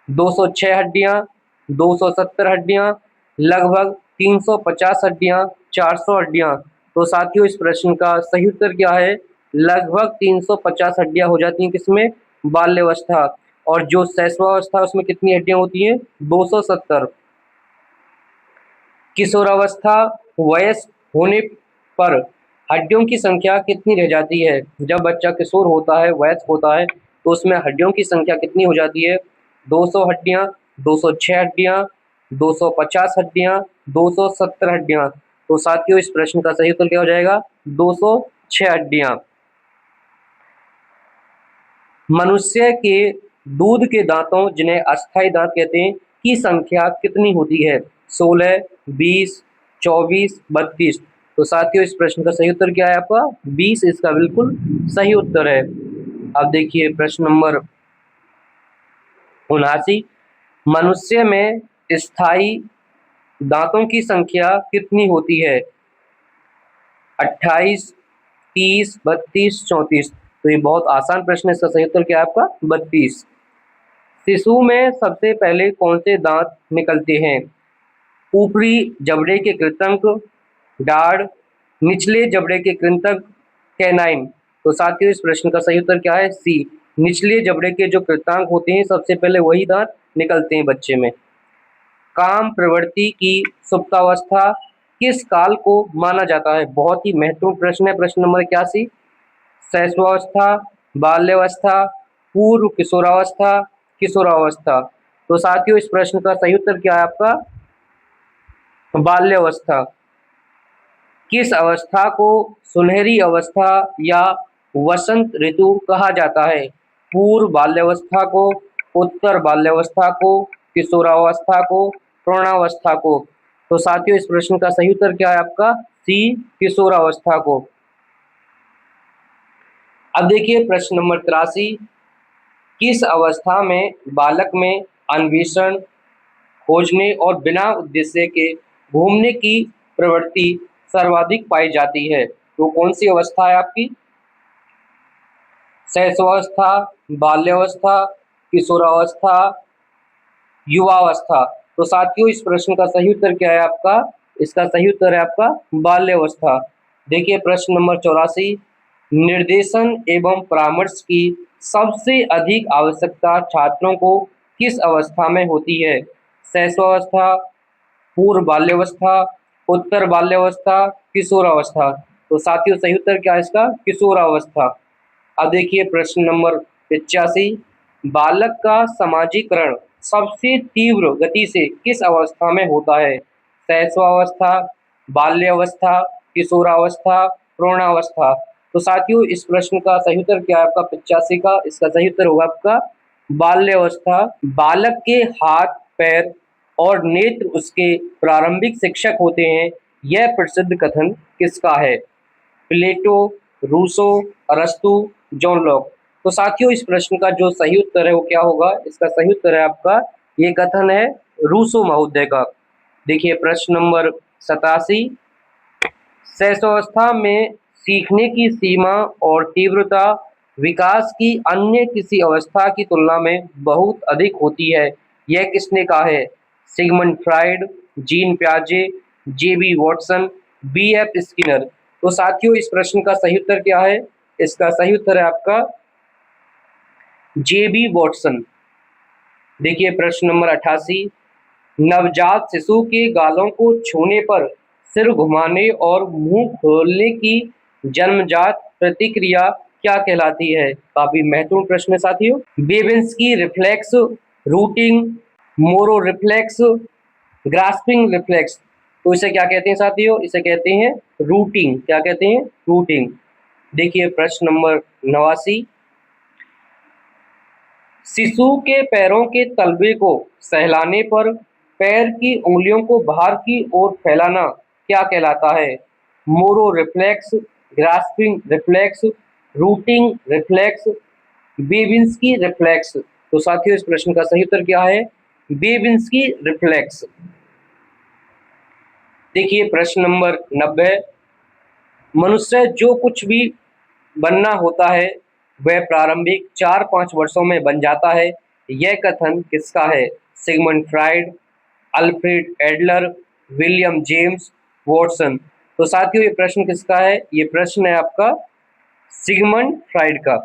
206 हड्डियां, 270 हड्डियां, लगभग 350 हड्डियां, 400 हड्डियां। तो साथियों इस प्रश्न का सही उत्तर क्या है? लगभग 350 हड्डियां हो जाती हैं किसमें? बाल्यावस्था। और जो शैशवावस्था उसमें कितनी हड्डियां होती हैं? 270। किशोरावस्था वयस्क होने पर हड्डियों की संख्या कितनी रह जाती है? जब बच्चा किशोर होता है, वयस्क होता है, तो उसमें हड्डियों की संख्या कितनी हो जाती है? 200 हड्डियां, 206 हड्डियां, 250 हड्डियां, 270 हड्डियां। तो साथियों इस प्रश्न का सही उत्तर क्या हो जाएगा? 206 हड्डियां। मनुष्य के दूध के दांतों, जिन्हें अस्थायी दांत कहते हैं, की संख्या कितनी होती है? 16, 20, 24, 32। तो साथियों इस प्रश्न का सही उत्तर क्या है आपका? 20 इसका बिल्कुल सही उत्तर है। अब देखिए प्रश्न नंबर 79। मनुष्य में स्थायी दांतों की संख्या कितनी होती है? 28, 30, 32, 34। तो ये बहुत आसान प्रश्न है, इसका सही उत्तर क्या है आपका? 32। शिशु में सबसे पहले कौन से दांत निकलते हैं? ऊपरी जबड़े के कृंतक, दाढ़, निचले जबड़े के कृंतक, कैनाइन। तो साथियों इस प्रश्न का सही उत्तर क्या है? सी, निचले जबड़े के जो कृंतक होते हैं सबसे पहले वही दांत निकलते हैं बच्चे में। काम प्रवृत्ति की सुप्तावस्था किस काल को माना जाता है? बहुत ही महत्वपूर्ण प्रश्न है। प्रश्न नंबर 81। शैशवावस्था, बाल्यावस्था, पूर्व किशोरावस्था, किशोरावस्था। तो साथियों इस प्रश्न का सही उत्तर क्या है आपका? बाल्यावस्था। किस अवस्था को सुनहरी अवस्था या वसंत ऋतु कहा जाता है? पूर्व बाल्यावस्था को, उत्तर बाल्यावस्था को, किशोरावस्था को, प्रौढ़ावस्था को। तो साथियों इस प्रश्न का सही उत्तर क्या है आपका? सी, किशोरावस्था को। अब देखिए प्रश्न नंबर 83। किस अवस्था में बालक में अन्वेषण, खोजने और बिना उद्देश्य के घूमने की प्रवृत्ति सर्वाधिक पाई जाती है? तो कौन सी अवस्था है आपकी? शैशवावस्था, बाल्यावस्था, किशोरावस्था, युवावस्था। तो साथियों इस प्रश्न का सही उत्तर क्या है आपका? इसका सही उत्तर है आपका बाल्यावस्था। देखिए प्रश्न नंबर 84। निर्देशन एवं परामर्श की सबसे अधिक आवश्यकता छात्रों को किस अवस्था में होती है? शैशवावस्था, पूर्व बाल्यावस्था, उत्तर बाल्यावस्था, किशोरावस्था। तो साथियों सही उत्तर क्या है इसका? किशोरावस्था। अब देखिए प्रश्न नंबर 85। बालक का समाजीकरण सबसे तीव्र गति से किस अवस्था में होता है? शैशवावस्था, बाल्यावस्था, किशोरावस्था, प्रौढ़ावस्था। तो साथियों इस प्रश्न का सही उत्तर क्या है आपका? 85 का इसका सही उत्तर होगा आपका बाल्यावस्था। बालक के हाथ, पैर और नेत्र उसके प्रारंभिक शिक्षक होते हैं, यह प्रसिद्ध कथन किसका है? प्लेटो, रूसो, अरस्तु, जॉन लॉक। तो साथियों इस प्रश्न का जो सही उत्तर है वो क्या होगा? इसका सही उत्तर है आपका, ये कथन है रूसो महोदय का। देखिए प्रश्न नंबर 87। शैशवावस्था में सीखने की सीमा और तीव्रता विकास की अन्य किसी अवस्था की तुलना में बहुत अधिक होती है, यह किसने कहा है? सिगमंड फ्राइड, जीन पियाजे, जेबी वॉटसन, बीएफ स्किनर। तो साथियों इस प्रश्न का सही उत्तर क्या है? इसका सही उत्तर है आपका जेबी वॉटसन। देखिए प्रश्न नंबर 88, नवजात शिशु के गालों को छूने पर सिर घुमाने और मुंह खोलने की जन्मजात प्रतिक्रिया क्या कहलाती है? काफी महत्वपूर्ण प्रश्न है साथियों। Babinski reflex, routing, Moro reflex, grasping reflex. तो इसे क्या कहते हैं साथियों? इसे कहते हैं रूटिंग। क्या कहते हैं? रूटिंग। देखिए प्रश्न नंबर 89, शिशु के पैरों के तलवे को सहलाने पर पैर की उंगलियों को बाहर की ओर फैलाना क्या कहलाता है? Moro reflex, grasping reflex, routing reflex, Babinski reflex. तो साथियों इस प्रश्न का सही उत्तर क्या है? Babinski reflex. देखिए प्रश्न नंबर 90, मनुष्य जो कुछ भी बनना होता है वह प्रारंभिक 4-5 वर्षों में बन जाता है। यह कथन किसका है? Sigmund fried, Alfred Adler, William James Watson. तो साथियों ये प्रश्न किसका है? ये प्रश्न है आपका सिगमंड फ्राइड का।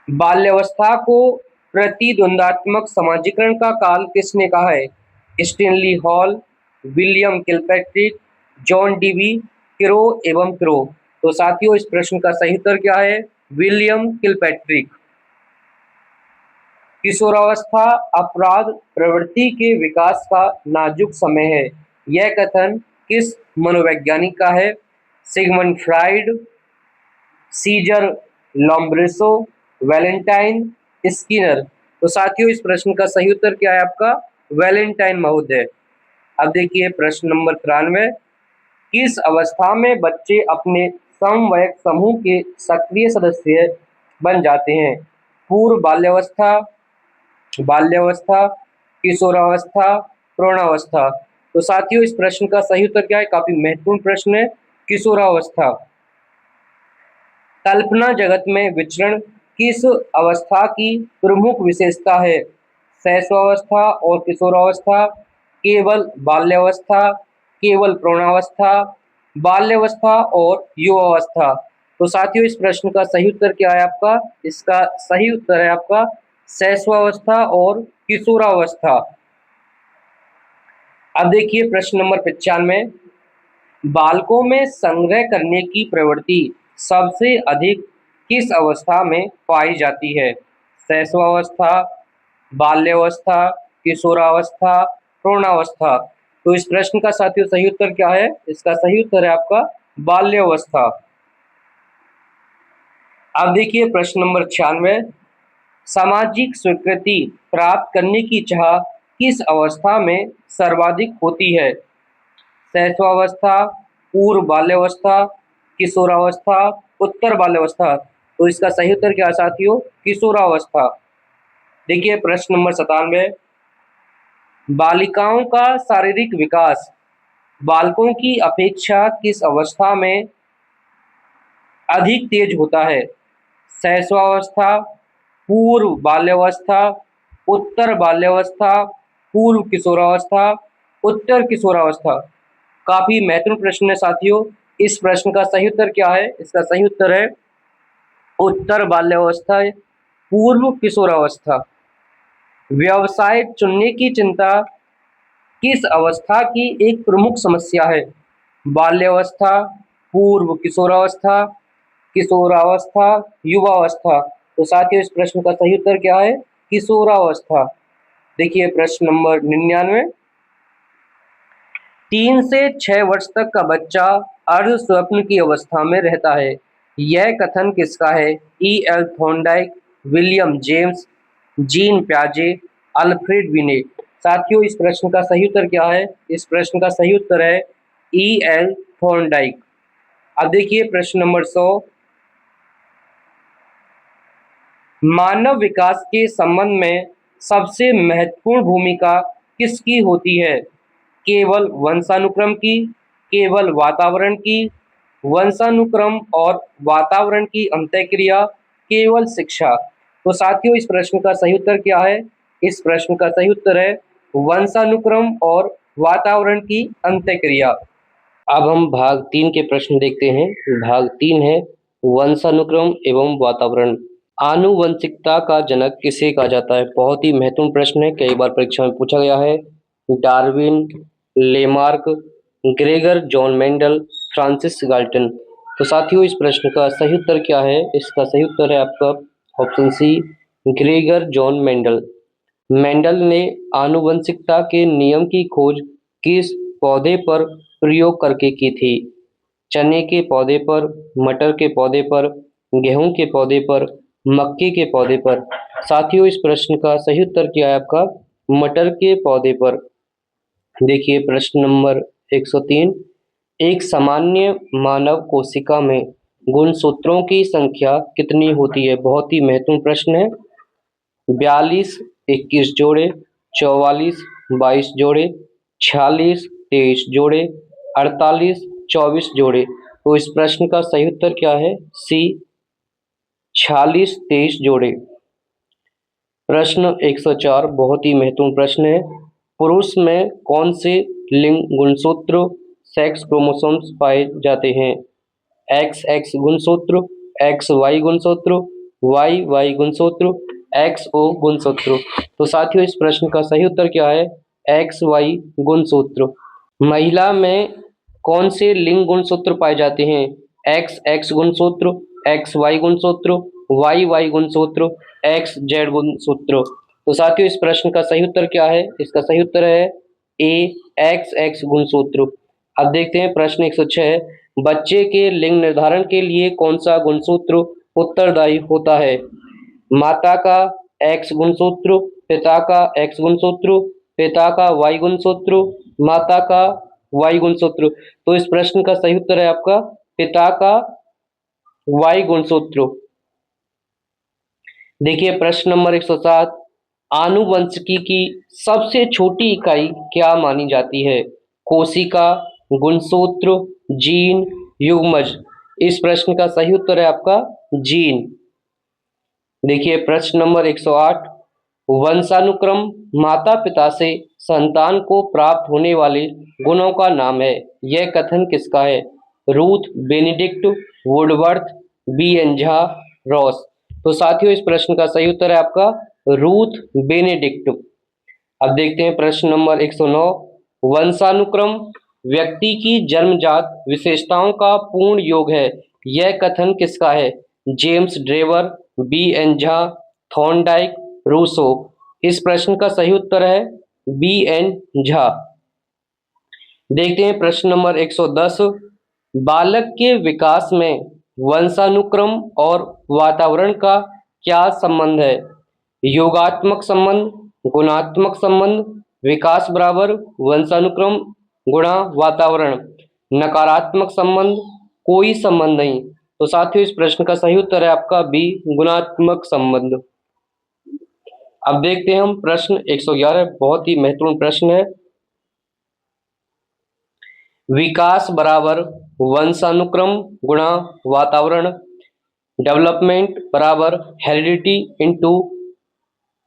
बाल्यावस्था को प्रतिद्वंदात्मक समाजीकरण का काल किसने कहा है? Stanley hall, William Kilpatrick, John Dewey, crow एवं क्रो। तो साथियों इस प्रश्न का सही उत्तर क्या है? William Kilpatrick. किशोरावस्था अपराध प्रवृत्ति के विकास का नाजुक समय है। यह कथन किस मनोवैज्ञानिक का है? Sigmund Freud, Cesare Lombroso, Valentine Skinner. तो साथियों इस प्रश्न का सही उत्तर क्या है आपका? वैलेंटाइन महोदय। अब देखिए प्रश्न नंबर 93, किस अवस्था में बच्चे अपने समवयस्क समूह के सक्रिय सदस्य बन जाते हैं? पूर्व बाल्यावस्था, बाल्यावस्था, किशोरावस्था, प्रौढ़ावस्था। तो साथियों इस प्रश्न का सही उत्तर क्या है? काफी महत्वपूर्ण प्रश्न है, किशोरावस्था। कल्पना जगत में विचरण किस अवस्था की प्रमुख विशेषता है? शैशवावस्था और किशोरावस्था, केवल बाल्यावस्था, केवल प्रौढ़ावस्था, बाल्यावस्था और युवावस्था। तो साथियों इस प्रश्न का सही उत्तर क्या है आपका? इसका सही उत्तर है आपका शैशवावस्था और किशोरावस्था। अब देखिए प्रश्न नंबर 95, बालकों में संग्रह करने की प्रवृत्ति सबसे अधिक किस अवस्था में पाई जाती है? शैशवावस्था, बाल्यावस्था, किशोरावस्था, प्रौढ़ावस्था। तो इस प्रश्न का साथियों सही उत्तर क्या है? इसका सही उत्तर है आपका बाल्यावस्था। अब देखिए प्रश्न नंबर 96, सामाजिक स्वीकृति प्राप्त करने की चाह किस अवस्था में सर्वाधिक होती है? शैशवावस्था, पूर्व बाल्यावस्था, किशोरावस्था, उत्तर बाल्यावस्था। तो इसका सही उत्तर क्या है साथियों? किशोरावस्था। देखिए प्रश्न नंबर 97, बालिकाओं का शारीरिक विकास बालकों की अपेक्षा किस अवस्था में अधिक तेज होता है? शैशवावस्था, पूर्व बाल्यावस्था, उत्तर बाल्यावस्था, पूर्व किशोरावस्था, उत्तर किशोरावस्था। काफी महत्वपूर्ण प्रश्न है साथियों। इस प्रश्न का सही उत्तर क्या है? इसका सही उत्तर है उत्तर बाल्यावस्था, पूर्व किशोरावस्था। व्यवसाय चुनने की चिंता किस अवस्था की एक प्रमुख समस्या है? बाल्यावस्था, पूर्व किशोरावस्था, किशोरावस्था, युवावस्था। तो साथियों इस प्रश्न का सही उत्तर क्या है? किशोरावस्था। देखिए प्रश्न नंबर 99, 3 से 6 वर्ष तक का बच्चा अर्ध स्वप्न की अवस्था में रहता है। यह कथन किसका है? E L Thorndike, William James, Jean प्याजे, अल्फ्रेड बिनेट। साथियों इस प्रश्न का सही उत्तर क्या है? इस प्रश्न का सही उत्तर है ई एल थॉर्नडाइक। अब देखिए प्रश्न नंबर 100, मानव विकास के संबंध में सबसे महत्वपूर्ण भूमिका किसकी होती है? केवल वंशानुक्रम की, केवल वातावरण की, वंशानुक्रम और वातावरण की अंतःक्रिया, केवल शिक्षा। तो साथियों इस प्रश्न का सही उत्तर क्या है? इस प्रश्न का सही उत्तर है वंशानुक्रम और वातावरण की अंतःक्रिया। अब हम भाग 3 के प्रश्न देखते हैं। भाग 3 है वंशानुक्रम एवं वातावरण। आनुवंशिकता का जनक किसे कहा जाता है? बहुत ही महत्वपूर्ण प्रश्न है, कई बार परीक्षा में पूछा गया है। Darwin, Lamarck, Gregor John Mendel, Francis Galton. तो साथियों इस प्रश्न का सही उत्तर क्या है? इसका सही उत्तर है आपका option C, Gregor John Mendel. Mendel ने आनुवंशिकता के नियम की खोज किस पौधे पर प्रयोग करके की थी? चने के पौधे पर, मटर के पौधे पर, गेहूं के पौधे पर, मक्के के पौधे पर। साथियों इस प्रश्न का सही उत्तर क्या है आपका? मटर के पौधे पर। देखिए प्रश्न नंबर 103, एक सामान्य मानव कोशिका में गुणसूत्रों की संख्या कितनी होती है? बहुत ही महत्वपूर्ण प्रश्न है। 42 21 जोड़े, 44 22 जोड़े, 46 23 जोड़े, 48 24 जोड़े। तो इस प्रश्न का सही उत्तर क्या है? सी, 46 23 जोड़े। प्रश्न 104 बहुत ही महत्वपूर्ण प्रश्न है। पुरुष में कौन से लिंग गुणसूत्र सेक्स क्रोमोसोम्स पाए जाते हैं? एक्स एक्स गुणसूत्र, एक्स वाई गुणसूत्र, वाई वाई गुणसूत्र, एक्स ओ गुणसूत्र। तो साथियों इस प्रश्न का सही उत्तर क्या है? एक्स वाई गुणसूत्र। महिला में कौन से लिंग गुणसूत्र पाए जाते हैं? एक्स एक्स गुणसूत्र, एक्स वाई गुणसूत्र, वाई वाई गुणसूत्र, एक्स जेड गुणसूत्र। तो साथियों इस प्रश्न का सही उत्तर क्या है? इसका सही उत्तर है ए, एक्स एक्स गुणसूत्र। अब देखते हैं प्रश्न 106, बच्चे के लिंग निर्धारण के लिए कौन सा गुणसूत्र उत्तरदायी होता है? माता का एक्स गुणसूत्र, पिता का एक्स गुणसूत्र, पिता का वाई गुणसूत्र, माता का वाई गुणसूत्र। तो इस प्रश्न का सही उत्तर है आपका पिता का वाई गुणसूत्र। देखिए प्रश्न नंबर 107, आनुवंशिकी की सबसे छोटी इकाई क्या मानी जाती है? कोशिका, गुणसूत्र, जीन, युग्मज। इस प्रश्न का सही उत्तर है आपका जीन। देखिए प्रश्न नंबर 108, वंशानुक्रम माता पिता से संतान को प्राप्त होने वाले गुणों का नाम है। यह कथन किसका है? Ruth Benedict, Woodworth, B N Jha, Ross. तो साथियों इस प्रश्न का सही उत्तर है आपका रूथ बेनेडिक्ट। अब देखते हैं प्रश्न नंबर 109, वंशानुक्रम व्यक्ति की जन्मजात विशेषताओं का पूर्ण योग है। यह कथन किसका है? James Drever, B N Jha, Thorndike, Rousseau. इस प्रश्न का सही उत्तर है बी एन झा। देखते हैं प्रश्न नंबर 110, बालक के विकास में वंशानुक्रम और वातावरण का क्या संबंध है? योगात्मक संबंध, गुणात्मक संबंध, विकास बराबर वंशानुक्रम गुणा वातावरण, नकारात्मक संबंध, कोई संबंध नहीं। तो साथियों इस प्रश्न का सही उत्तर है आपका बी, गुणात्मक संबंध। अब देखते हैं हम प्रश्न 111, बहुत ही महत्वपूर्ण प्रश्न है। विकास बराबर वंशानुक्रम गुणा वातावरण, डेवलपमेंट बराबर हेरिडिटी इनटू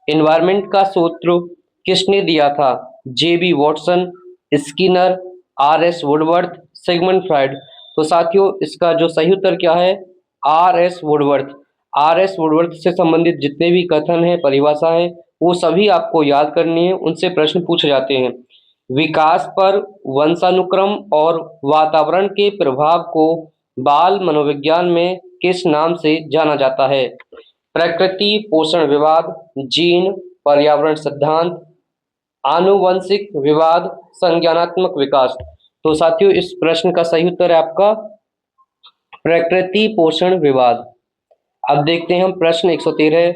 एनवायरनमेंट का सूत्र किसने दिया था? JB. Watson, Skinner, RS. Woodworth, Sigmund Freud. तो साथियों इसका जो सही उत्तर क्या है? आर.एस. वुडवर्थ। आर.एस. वुडवर्थ से संबंधित जितने भी कथन है, परिभाषा है, वो सभी आपको याद करनी है, उनसे प्रश्न पूछे जाते हैं। विकास पर वंशानुक्रम और वातावरण के प्रभाव को बाल मनोविज्ञान में किस नाम से जाना जाता है? प्रकृति पोषण विवाद, जीन, पर्यावरण सिद्धांत, आनुवंशिक विवाद, संज्ञानात्मक विकास। तो साथियों इस प्रश्न का सही उत्तर है आपका प्रकृति पोषण विवाद। अब देखते हैं हम प्रश्न 113,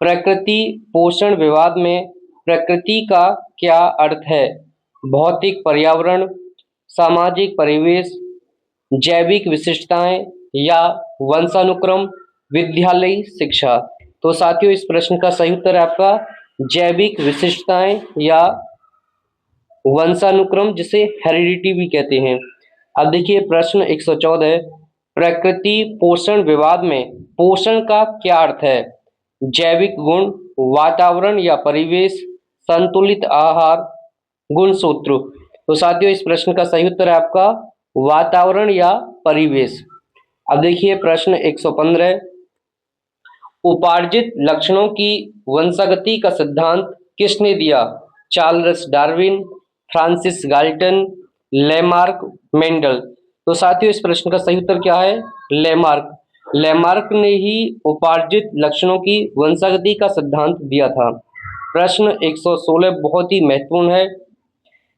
प्रकृति पोषण विवाद में प्रकृति का क्या अर्थ है? भौतिक पर्यावरण, सामाजिक परिवेश, जैविक विशिष्टताएं या वंशानुक्रम, विद्यालयी शिक्षा। तो साथियों इस प्रश्न का सही उत्तर है आपका जैविक विशिष्टताएं या वंशानुक्रम, जिसे हेरिडिटी भी कहते हैं। अब देखिए प्रश्न 114, प्रकृति पोषण विवाद में पोषण का क्या अर्थ है? जैविक गुण, वातावरण या परिवेश, संतुलित आहार, गुणसूत्र। तो साथियों इस प्रश्न का सही उत्तर है आपका वातावरण या परिवेश। अब देखिए प्रश्न 115, उपार्जित लक्षणों की वंशागति का सिद्धांत किसने दिया? Charles Darwin, Francis Galton, Lamarck, Mendel. तो साथियों इस प्रश्न का सही उत्तर क्या है? लेमार्क। लेमार्क ने ही उपार्जित लक्षणों की वंशागति का सिद्धांत दिया था। प्रश्न 116 बहुत ही महत्वपूर्ण है।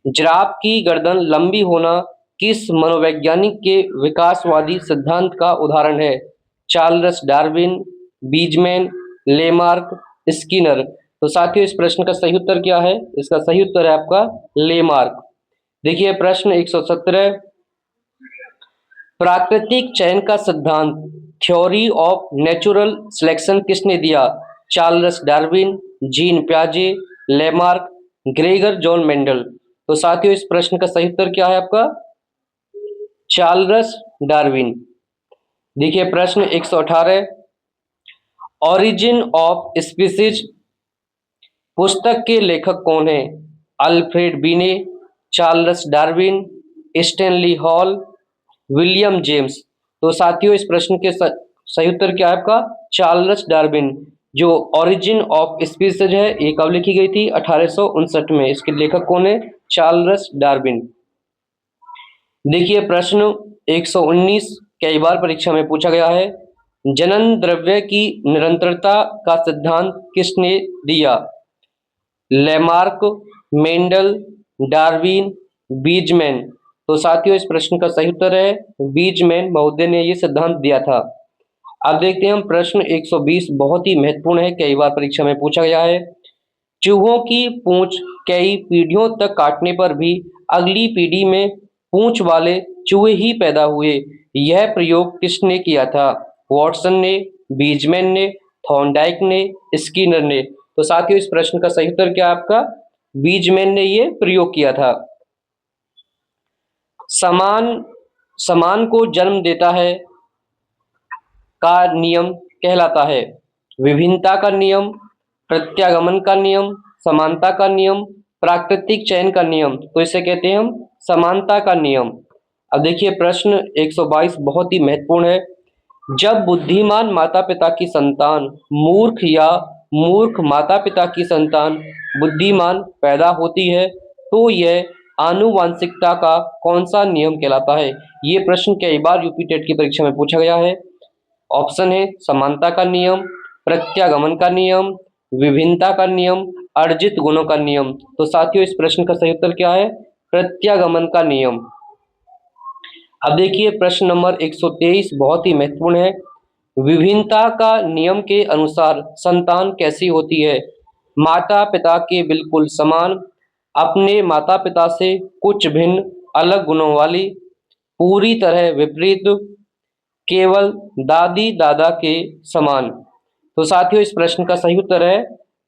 जिराफ की गर्दन लंबी होना किस मनोवैज्ञानिक के विकासवादी सिद्धांत का उदाहरण है? Charles Darwin, Weismann, Lamarck, Skinner. तो साथियों इस प्रश्न का सही उत्तर क्या है? इसका सही उत्तर है आपका लेमार्क। देखिए प्रश्न 117, प्राकृतिक चयन का सिद्धांत थ्योरी ऑफ नेचुरल सिलेक्शन किसने दिया? चार्ल्स डार्विन, जीन प्याजे, लेमार्क, ग्रेगर जॉन मेंडल। तो साथियों इस प्रश्न का सही उत्तर क्या है आपका? Charles Darwin. देखिए प्रश्न 118, ओरिजिन ऑफ स्पीसीज पुस्तक के लेखक कौन है? अल्फ्रेड बीने, Charles Darwin, Stanley hall, William James. तो साथियों इस प्रश्न के सही उत्तर क्या है आपका? Charles Darwin. जो ओरिजिन ऑफ स्पीसीज है ये कब लिखी गई थी? 1859 में। इसके लेखक कौन है? Charles Darwin. देखिए प्रश्न 119 कई बार परीक्षा में पूछा गया है। जनन द्रव्य की निरंतरता का सिद्धांत किसने दिया? Lamarck, Mendel, Darwin, Weismann. तो साथियों इस प्रश्न का सही उत्तर है बीजमैन महोदय ने ये सिद्धांत दिया था। अब देखते हैं हम प्रश्न 120 बहुत ही महत्वपूर्ण है, कई बार परीक्षा में पूछा गया है। चूहों की पूंछ कई पीढ़ियों तक काटने पर भी अगली पीढ़ी में पूंछ वाले चूहे ही पैदा हुए। यह प्रयोग किसने किया था? वॉटसन ने, बीजमैन ने, थॉर्नडाइक ने, स्किनर ने। तो साथियों इस प्रश्न का सही उत्तर क्या है आपका? बीजमैन ने ये प्रयोग किया था। समान को जन्म देता है का नियम कहलाता है? विभिन्नता का नियम, प्रत्यागमन का नियम, समानता का नियम, प्राकृतिक चयन का नियम। तो इसे कहते हैं हम समानता का नियम। अब देखिए प्रश्न 122 बहुत ही महत्वपूर्ण है। जब बुद्धिमान माता पिता की संतान मूर्ख या मूर्ख माता पिता की संतान बुद्धिमान पैदा होती है तो यह आनुवांशिकता का कौन सा नियम कहलाता है? ये प्रश्न कई बार यूपी टेट की परीक्षा में पूछा गया है। ऑप्शन है समानता का नियम, प्रत्यागमन का नियम, विभिन्नता का नियम, अर्जित गुणों का नियम। तो साथियों इस प्रश्न का सही उत्तर क्या है? प्रत्यागमन का नियम। अब देखिए प्रश्न नंबर 123 बहुत ही महत्वपूर्ण है। विभिन्नता का नियम के अनुसार संतान कैसी होती है? माता पिता के बिल्कुल समान, अपने माता पिता से कुछ भिन्न अलग गुणों वाली, पूरी तरह विपरीत, केवल दादी दादा के समान। तो साथियों इस प्रश्न का सही उत्तर है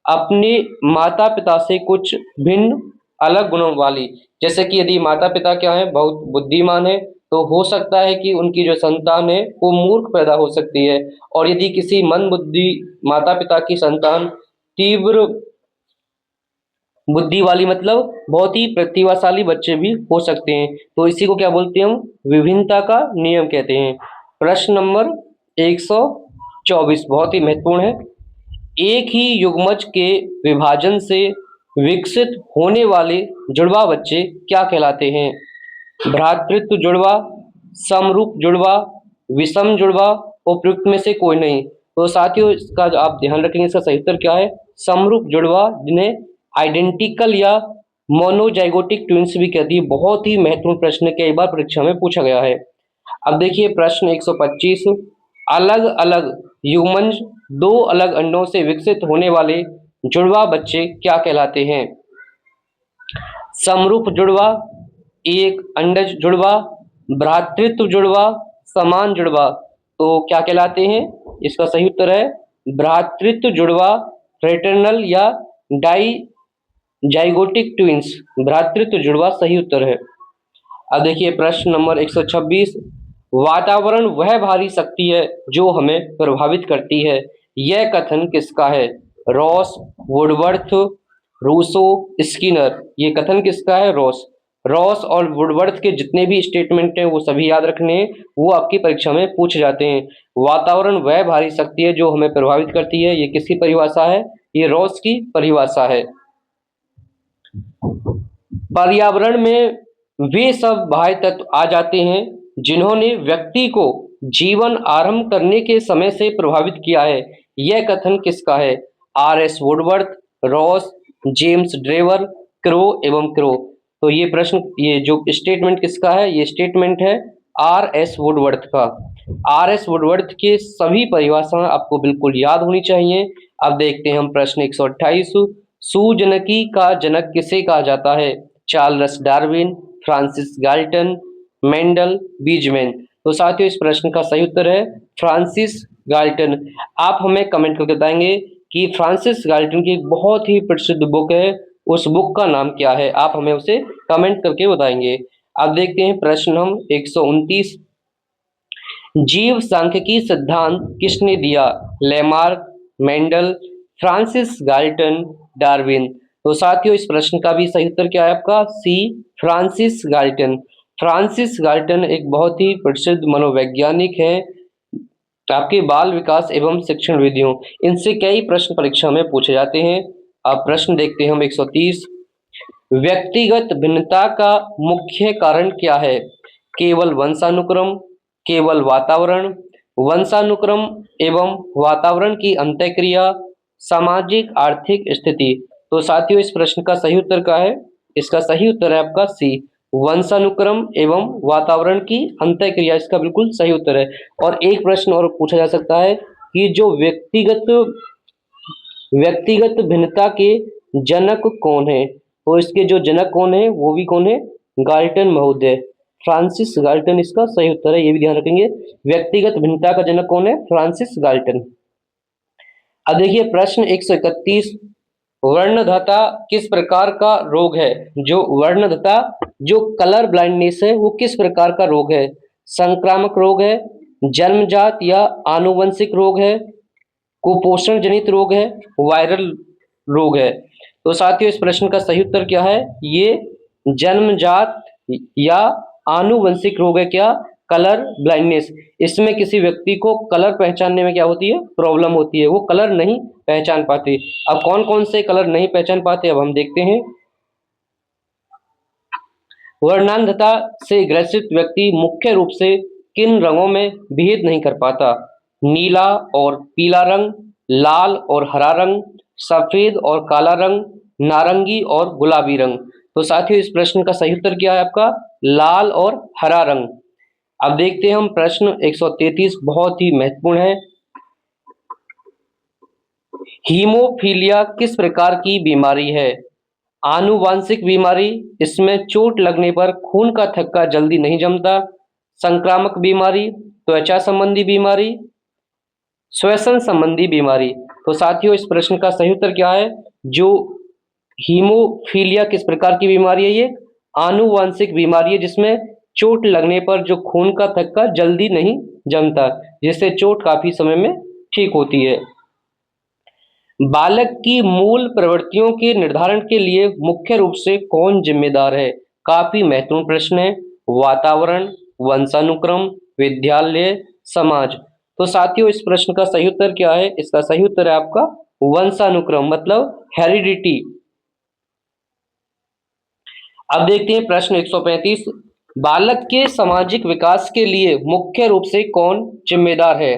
अपने माता पिता से कुछ भिन्न अलग गुणों वाली। जैसे कि यदि माता पिता क्या है? बहुत बुद्धिमान है, तो हो सकता है कि उनकी जो संतान है वो मूर्ख पैदा हो सकती है। और यदि किसी मंदबुद्धि माता पिता की संतान तीव्र बुद्धि वाली मतलब बहुत ही प्रतिभाशाली बच्चे भी हो सकते हैं। तो इसी को क्या बोलते हैं हम? विभिन्नता का नियम कहते हैं। प्रश्न नंबर 124 बहुत ही महत्वपूर्ण है। एक ही युग्मज के विभाजन से विकसित होने वाले जुड़वा बच्चे क्या कहलाते हैं? भ्रातृत्व जुड़वा, समरूप जुड़वा, विषम जुड़वा, उपयुक्त में से कोई नहीं। तो साथियों इसका जो आप ध्यान रखेंगे इसका सही उत्तर क्या है? समरूप जुड़वा, जिन्हें आइडेंटिकल या मोनोजाइगोटिक ट्विंस भी कहती है। बहुत ही महत्वपूर्ण प्रश्न कई बार परीक्षा में पूछा गया है। अब देखिए प्रश्न 125, अलग अलग युग्मज दो अलग अंडों से विकसित होने वाले जुड़वा बच्चे क्या कहलाते हैं? समरूप जुड़वा, एक अंडज जुड़वा, भ्रातृत्व जुड़वा, समान जुड़वा। तो क्या कहलाते हैं? इसका सही उत्तर है भ्रातृत्व जुड़वा, फ्रेटर्नल या डाई जाइगोटिक ट्विंस। भ्रातृत्व जुड़वा सही उत्तर है। अब देखिए प्रश्न नंबर 126, वातावरण वह भारी शक्ति है जो हमें प्रभावित करती है। यह कथन किसका है? Ross, Woodworth, Rousseau, Skinner. ये कथन किसका है? रॉस। रॉस और वुडवर्थ के जितने भी स्टेटमेंट हैं वो सभी याद रखने हैं, वो आपकी परीक्षा में पूछे जाते हैं। वातावरण वह भारी शक्ति है जो हमें प्रभावित करती है, ये किसकी परिभाषा है? ये रॉस की परिभाषा है। पर्यावरण में वे सब बाह्य तत्व आ जाते हैं जिन्होंने व्यक्ति को जीवन आरंभ करने के समय से प्रभावित किया है। यह कथन किसका है? RS. Woodworth, Ross, James Drever, crow एवं क्रो। तो ये प्रश्न, ये जो स्टेटमेंट किसका है? ये स्टेटमेंट है आर.एस. वुडवर्थ का। आर.एस. वुडवर्थ के सभी परिभाषाएं आपको बिल्कुल याद होनी चाहिए। अब देखते हैं हम प्रश्न 128। सुजनकी का जनक किसे कहा जाता है? Charles Darwin, Francis Galton, Mendel, Weismann. तो साथियों इस प्रश्न का सही उत्तर है फ्रांसिस गाल्टन। आप हमें कमेंट करके बताएंगे कि फ्रांसिस गाल्टन की एक बहुत ही प्रसिद्ध बुक है, उस बुक का नाम क्या है? आप हमें उसे कमेंट करके बताएंगे। अब देखते हैं प्रश्न हम 129। जीव सांख्यिकी सिद्धांत किसने दिया? Lamarck, Mendel, Francis Galton, Darwin. तो साथियों इस प्रश्न का भी सही उत्तर क्या है आपका? सी, फ्रांसिस गाल्टन। फ्रांसिस गाल्टन एक बहुत ही प्रसिद्ध मनोवैज्ञानिक है। आपके बाल विकास एवं शिक्षण विधियों, इनसे कई प्रश्न परीक्षा में पूछे जाते हैं। अब प्रश्न देखते हैं हम 130। व्यक्तिगत भिन्नता का मुख्य कारण क्या है? केवल वंशानुक्रम, केवल वातावरण, वंशानुक्रम एवं वातावरण की अंतःक्रिया, सामाजिक आर्थिक स्थिति। तो साथियों इस प्रश्न का सही उत्तर क्या है? इसका सही उत्तर है आपका सी, वंशानुक्रम एवं वातावरण की अंतःक्रिया, इसका बिल्कुल सही उत्तर है। और एक प्रश्न और पूछा जा सकता है कि जो व्यक्तिगत भिन्नता के जनक कौन है? तो इसके जो जनक कौन है वो भी कौन है? गाल्टन महोदय, फ्रांसिस गाल्टन इसका सही उत्तर है, ये भी ध्यान रखेंगे। व्यक्तिगत भिन्नता का जनक कौन है? Francis Galton. अब देखिए प्रश्न 131। वर्णदता किस प्रकार का रोग है? जो वर्णदता, जो कलर ब्लाइंडनेस है, वो किस प्रकार का रोग है? संक्रामक रोग है, जन्मजात या आनुवंशिक रोग है, कुपोषण जनित रोग है, वायरल रोग है। तो साथियों इस प्रश्न का सही उत्तर क्या है? ये जन्मजात या आनुवंशिक रोग है। क्या? Colour blindness. इसमें किसी व्यक्ति को कलर पहचानने में क्या होती है? प्रॉब्लम होती है, वो कलर नहीं पहचान पाते। अब कौन कौन से कलर नहीं पहचान पाते अब हम देखते हैं। वर्णांधता से ग्रसित व्यक्ति मुख्य रूप से किन रंगों में भेद नहीं कर पाता? नीला और पीला रंग, लाल और हरा रंग, सफेद और काला रंग, नारंगी और गुलाबी रंग। तो साथियों इस प्रश्न का सही उत्तर क्या है आपका? लाल और हरा रंग। अब देखते हैं हम प्रश्न 133, बहुत ही महत्वपूर्ण है। हीमोफीलिया किस प्रकार की बीमारी है? आनुवांशिक बीमारी, इसमें चोट लगने पर खून का थक्का जल्दी नहीं जमता, संक्रामक बीमारी, त्वचा संबंधी बीमारी, श्वसन संबंधी बीमारी। तो साथियों इस प्रश्न का सही उत्तर क्या है? जो हीमोफीलिया किस प्रकार की बीमारी है? ये आनुवांशिक बीमारी है जिसमें चोट लगने पर जो खून का थक्का जल्दी नहीं जमता, जिससे चोट काफी समय में ठीक होती है। बालक की मूल प्रवृत्तियों के निर्धारण के लिए मुख्य रूप से कौन जिम्मेदार है? काफी महत्वपूर्ण प्रश्न है। वातावरण, वंशानुक्रम, विद्यालय, समाज। तो साथियों इस प्रश्न का सही उत्तर क्या है? इसका सही उत्तर है आपका वंशानुक्रम, मतलब हेरिडिटी। अब देखते हैं प्रश्न 135। बालक के सामाजिक विकास के लिए मुख्य रूप से कौन जिम्मेदार है?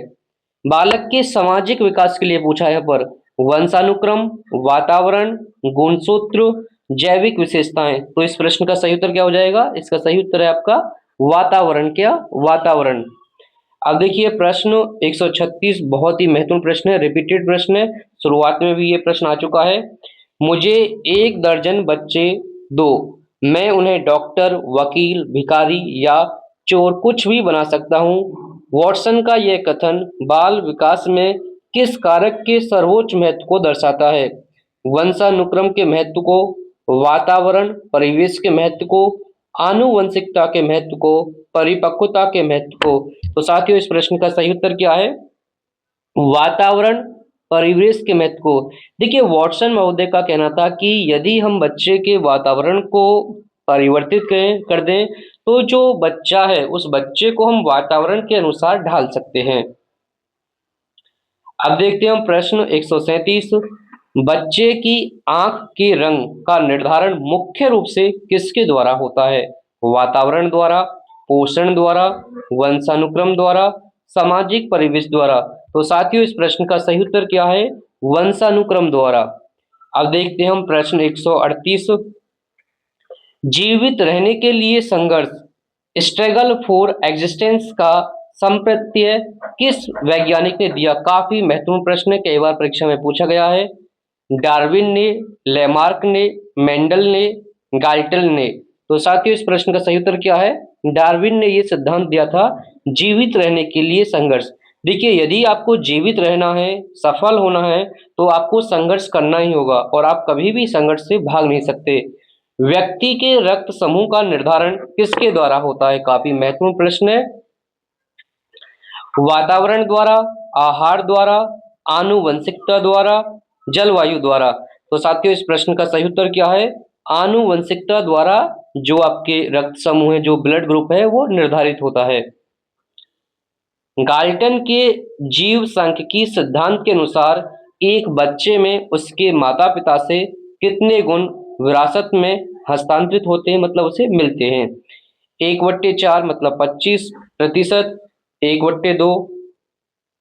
बालक के सामाजिक विकास के लिए पूछा है पर वंशानुक्रम, वातावरण, गुणसूत्र, जैविक विशेषताएं। तो इस प्रश्न का सही उत्तर क्या हो जाएगा? इसका सही उत्तर है आपका वातावरण। क्या? वातावरण। अब देखिए प्रश्न 136, बहुत ही महत्वपूर्ण प्रश्न है, रिपीटेड प्रश्न है, शुरुआत में भी ये प्रश्न आ चुका है। मुझे 1 दर्जन बच्चे दो, मैं उन्हें डॉक्टर, वकील, भिखारी या चोर कुछ भी बना सकता हूँ। वॉटसन का यह कथन बाल विकास में किस कारक के सर्वोच्च महत्व को दर्शाता है? वंशानुक्रम के महत्व को, वातावरण परिवेश के महत्व को, आनुवंशिकता के महत्व को, परिपक्वता के महत्व को। तो साथियों इस प्रश्न का सही उत्तर क्या है? वातावरण परिवेश के महत्व को। देखिए वॉटसन महोदय का कहना था कि यदि हम बच्चे के वातावरण को परिवर्तित कर दें तो जो बच्चा है उस बच्चे को हम वातावरण के अनुसार ढाल सकते हैं। अब देखते हैं हम प्रश्न 137। बच्चे की आंख के रंग का निर्धारण मुख्य रूप से किसके द्वारा होता है? वातावरण द्वारा, पोषण द्वारा, वंशानुक्रम द्वारा, सामाजिक परिवेश द्वारा। तो साथियों इस प्रश्न का सही उत्तर क्या है? वंशानुक्रम द्वारा। अब देखते हैं हम प्रश्न 138। जीवित रहने के लिए संघर्ष, स्ट्रगल फॉर एग्जिस्टेंस का संप्रत्यय किस वैज्ञानिक ने दिया? काफी महत्वपूर्ण प्रश्न है, कई बार परीक्षा में पूछा गया है। डार्विन ने, लेमार्क ने, मेंडल ने, गाल्टन ने। तो साथियों इस प्रश्न का सही उत्तर क्या है? डार्विन ने ये सिद्धांत दिया था, जीवित रहने के लिए संघर्ष। देखिए यदि आपको जीवित रहना है, सफल होना है, तो आपको संघर्ष करना ही होगा और आप कभी भी संघर्ष से भाग नहीं सकते। व्यक्ति के रक्त समूह का निर्धारण किसके द्वारा होता है? काफी महत्वपूर्ण प्रश्न है। वातावरण द्वारा, आहार द्वारा, आनुवंशिकता द्वारा, जलवायु द्वारा। तो साथियों इस प्रश्न का सही उत्तर क्या है? आनुवंशिकता द्वारा जो आपके रक्त समूह है, जो ब्लड ग्रुप है, वो निर्धारित होता है। गाल्टन के जीव सांख्यिकी सिद्धांत के अनुसार एक बच्चे में उसके माता पिता से कितने गुण विरासत में हस्तांतरित होते हैं, मतलब उसे मिलते हैं? 1/4 मतलब 25%, 1/2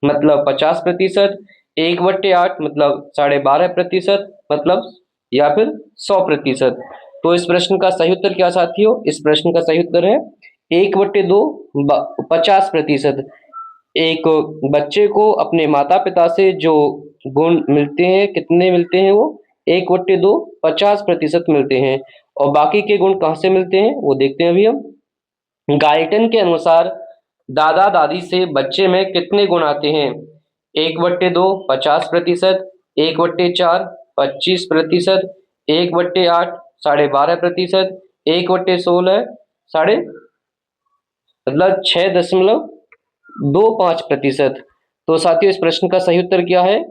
मतलब 50%, 1/8 मतलब 12.5% मतलब या फिर 100%। तो इस प्रश्न का सही उत्तर क्या साथियों? इस प्रश्न का सही उत्तर है 1/2 50%। एक बच्चे को अपने माता पिता से जो गुण मिलते हैं, कितने मिलते हैं? वो 1/2 50% मिलते हैं। और बाकी के गुण कहाँ से मिलते हैं वो देखते हैं अभी हम। गाल्टन के अनुसार दादा दादी से बच्चे में कितने गुण आते हैं? 1/2 50%, 1/4 25%, 1/8 12.5%, 1/16 साढ़े मतलब 6.25%। तो साथियों इस प्रश्न का सही उत्तर क्या है?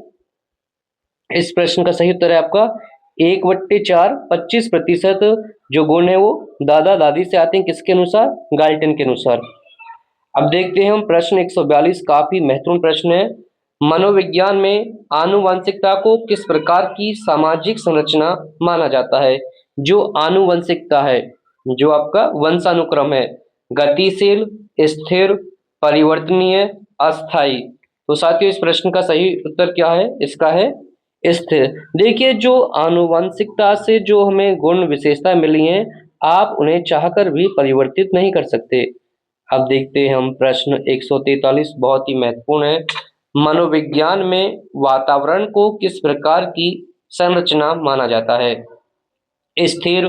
इस प्रश्न का सही उत्तर है आपका 1/4 25% जो गुण है वो दादा दादी से आते हैं, किसके अनुसार? गाल्टन के अनुसार। अब देखते हैं हम प्रश्न 142, काफी महत्वपूर्ण प्रश्न है। मनोविज्ञान में आनुवंशिकता को किस प्रकार की सामाजिक संरचना माना जाता है? जो आनुवंशिकता है, जो आपका वंशानुक्रम है, गतिशील, स्थिर, परिवर्तनीय, अस्थायी। तो साथियों इस प्रश्न का सही उत्तर क्या है? इसका है स्थिर। देखिए जो आनुवंशिकता से जो हमें गुण विशेषता मिली हैं, आप उन्हें चाहकर भी परिवर्तित नहीं कर सकते। अब देखते हैं हम प्रश्न 143, बहुत ही महत्वपूर्ण है। मनोविज्ञान में वातावरण को किस प्रकार की संरचना माना जाता है? स्थिर,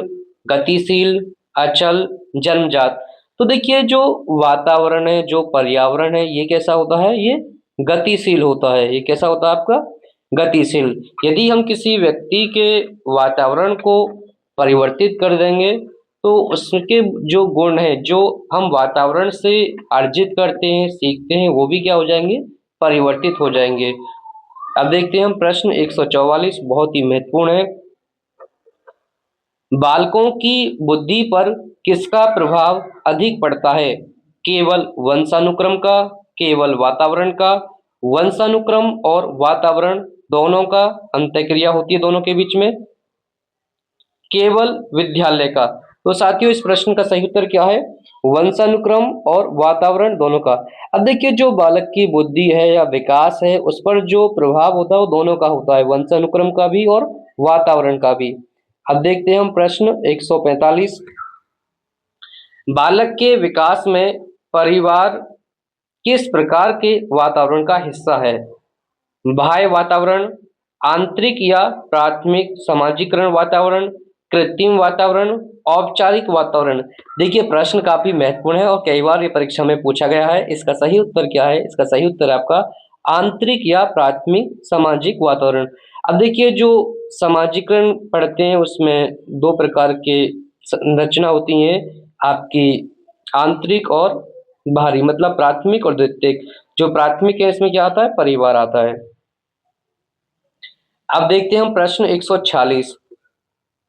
गतिशील, अचल, जन्मजात। तो देखिए जो वातावरण है, जो पर्यावरण है, ये कैसा होता है? ये गतिशील होता है। ये कैसा होता है आपका? गतिशील। यदि हम किसी व्यक्ति के वातावरण को परिवर्तित कर देंगे तो उसके जो गुण हैं, जो हम वातावरण से अर्जित करते हैं, सीखते हैं, वो भी क्या हो जाएंगे? परिवर्तित हो जाएंगे। अब देखते हैं हम प्रश्न 144, बहुत ही महत्वपूर्ण है। बालकों की बुद्धि पर किसका प्रभाव अधिक पड़ता है? केवल वंशानुक्रम का, केवल वातावरण का, वंशानुक्रम और वातावरण दोनों का, अंतःक्रिया होती है दोनों के बीच में, केवल विद्यालय का। तो साथियों इस प्रश्न का सही उत्तर क्या है? वंशानुक्रम और वातावरण दोनों का। अब देखिए जो बालक की बुद्धि है या विकास है, उस पर जो प्रभाव होता है वो दोनों का होता है, वंशानुक्रम का भी और वातावरण का भी। अब देखते हैं हम प्रश्न 145। बालक के विकास में परिवार किस प्रकार के वातावरण का हिस्सा है? बाह्य वातावरण, आंतरिक या प्राथमिक समाजीकरण वातावरण, कृत्रिम वातावरण, औपचारिक वातावरण। देखिए प्रश्न काफी महत्वपूर्ण है और कई बार ये परीक्षा में पूछा गया है। इसका सही उत्तर क्या है? इसका सही उत्तर है आपका आंतरिक या प्राथमिक सामाजिक वातावरण। अब देखिए जो सामाजिकरण पढ़ते हैं उसमें दो प्रकार के संरचना होती हैं आपकी, आंतरिक और बाहरी, मतलब प्राथमिक और द्वितीयक। जो प्राथमिक है इसमें क्या आता है? परिवार आता है। अब देखते हैं हम प्रश्न 146।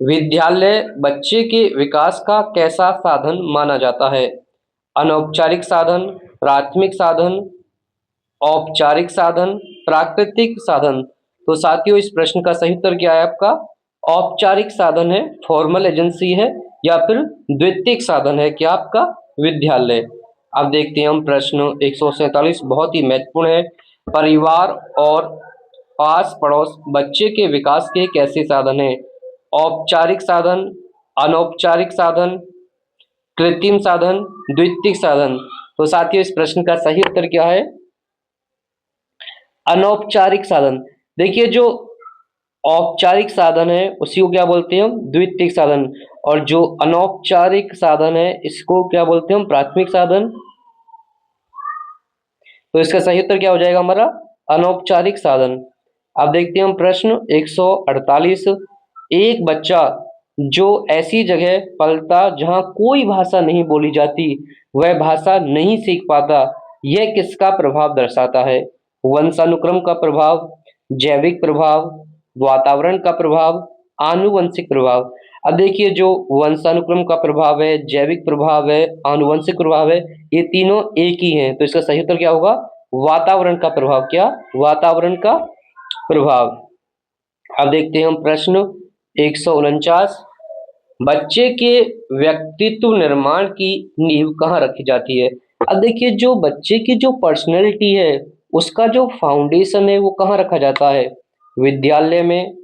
विद्यालय बच्चे के विकास का कैसा साधन माना जाता है? अनौपचारिक साधन, प्राथमिक साधन, औपचारिक साधन, प्राकृतिक साधन। तो साथियों इस प्रश्न का सही उत्तर क्या है आपका? औपचारिक साधन है, फॉर्मल एजेंसी है, या फिर द्वितीयक साधन है क्या आपका? विद्यालय। अब देखते हैं हम प्रश्न 147 बहुत ही महत्वपूर्ण है। परिवार और पास पड़ोस बच्चे के विकास के कैसे साधन है? औपचारिक साधन, अनौपचारिक साधन, कृत्रिम साधन, द्वितीयक साधन। तो साथियों इस प्रश्न का सही उत्तर क्या है? अनौपचारिक साधन। देखिए जो औपचारिक साधन है उसी को क्या बोलते हैं हम? द्वितीयक साधन। और जो अनौपचारिक साधन है इसको क्या बोलते हैं हम? प्राथमिक साधन। तो इसका सही उत्तर क्या हो जाएगा हमारा? अनौपचारिक साधन। अब देखते हैं हम प्रश्न 148। एक बच्चा जो ऐसी जगह पलता जहां कोई भाषा नहीं बोली जाती, वह भाषा नहीं सीख पाता, यह किसका प्रभाव दर्शाता है? वंशानुक्रम का प्रभाव, जैविक प्रभाव, वातावरण का प्रभाव, आनुवंशिक प्रभाव। अब देखिए जो वंशानुक्रम का प्रभाव है, जैविक प्रभाव है, आनुवंशिक प्रभाव है, ये तीनों एक ही हैं। तो इसका सही उत्तर क्या होगा? वातावरण का प्रभाव। क्या? वातावरण का प्रभाव। अब देखते हैं हम प्रश्न 149। बच्चे के व्यक्तित्व निर्माण की नींव कहाँ रखी जाती है? अब देखिए जो बच्चे की जो पर्सनैलिटी है उसका जो फाउंडेशन है वो कहाँ रखा जाता है? विद्यालय में,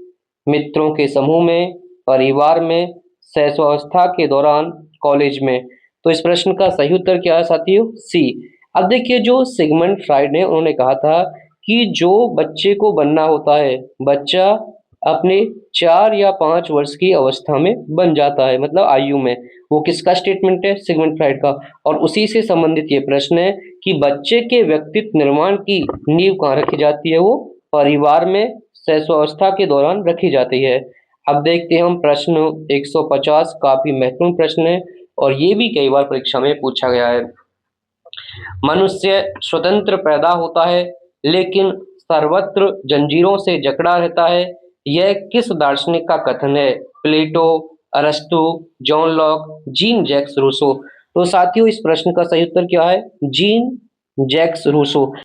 मित्रों के समूह में, परिवार में, शैशवावस्था के दौरान, कॉलेज में। तो इस प्रश्न का सही उत्तर क्या है साथियों? सी। अब देखिए जो सिगमंड फ्राइड ने उन्होंने कहा था कि जो बच्चे को बनना होता है, बच्चा अपने 4 या 5 वर्ष की अवस्था में बन जाता है, मतलब आयु में। वो किसका स्टेटमेंट है? सिगमंड फ्राइड का। और उसी से संबंधित ये प्रश्न है कि बच्चे के व्यक्तित्व निर्माण की नींव कहाँ रखी जाती है? वो परिवार में शैशवावस्था के दौरान रखी जाती है। अब देखते हैं हम प्रश्न 150। काफी महत्वपूर्ण प्रश्न है और ये भी कई बार परीक्षा में पूछा गया है। मनुष्य स्वतंत्र पैदा होता है लेकिन सर्वत्र जंजीरों से जकड़ा रहता है, यह किस दार्शनिक का कथन है? प्लेटो, अरस्तु, John Locke, Jean Jacques Rousseau. तो साथियों इस प्रश्न का सही उत्तर क्या है? Jean Jacques Rousseau.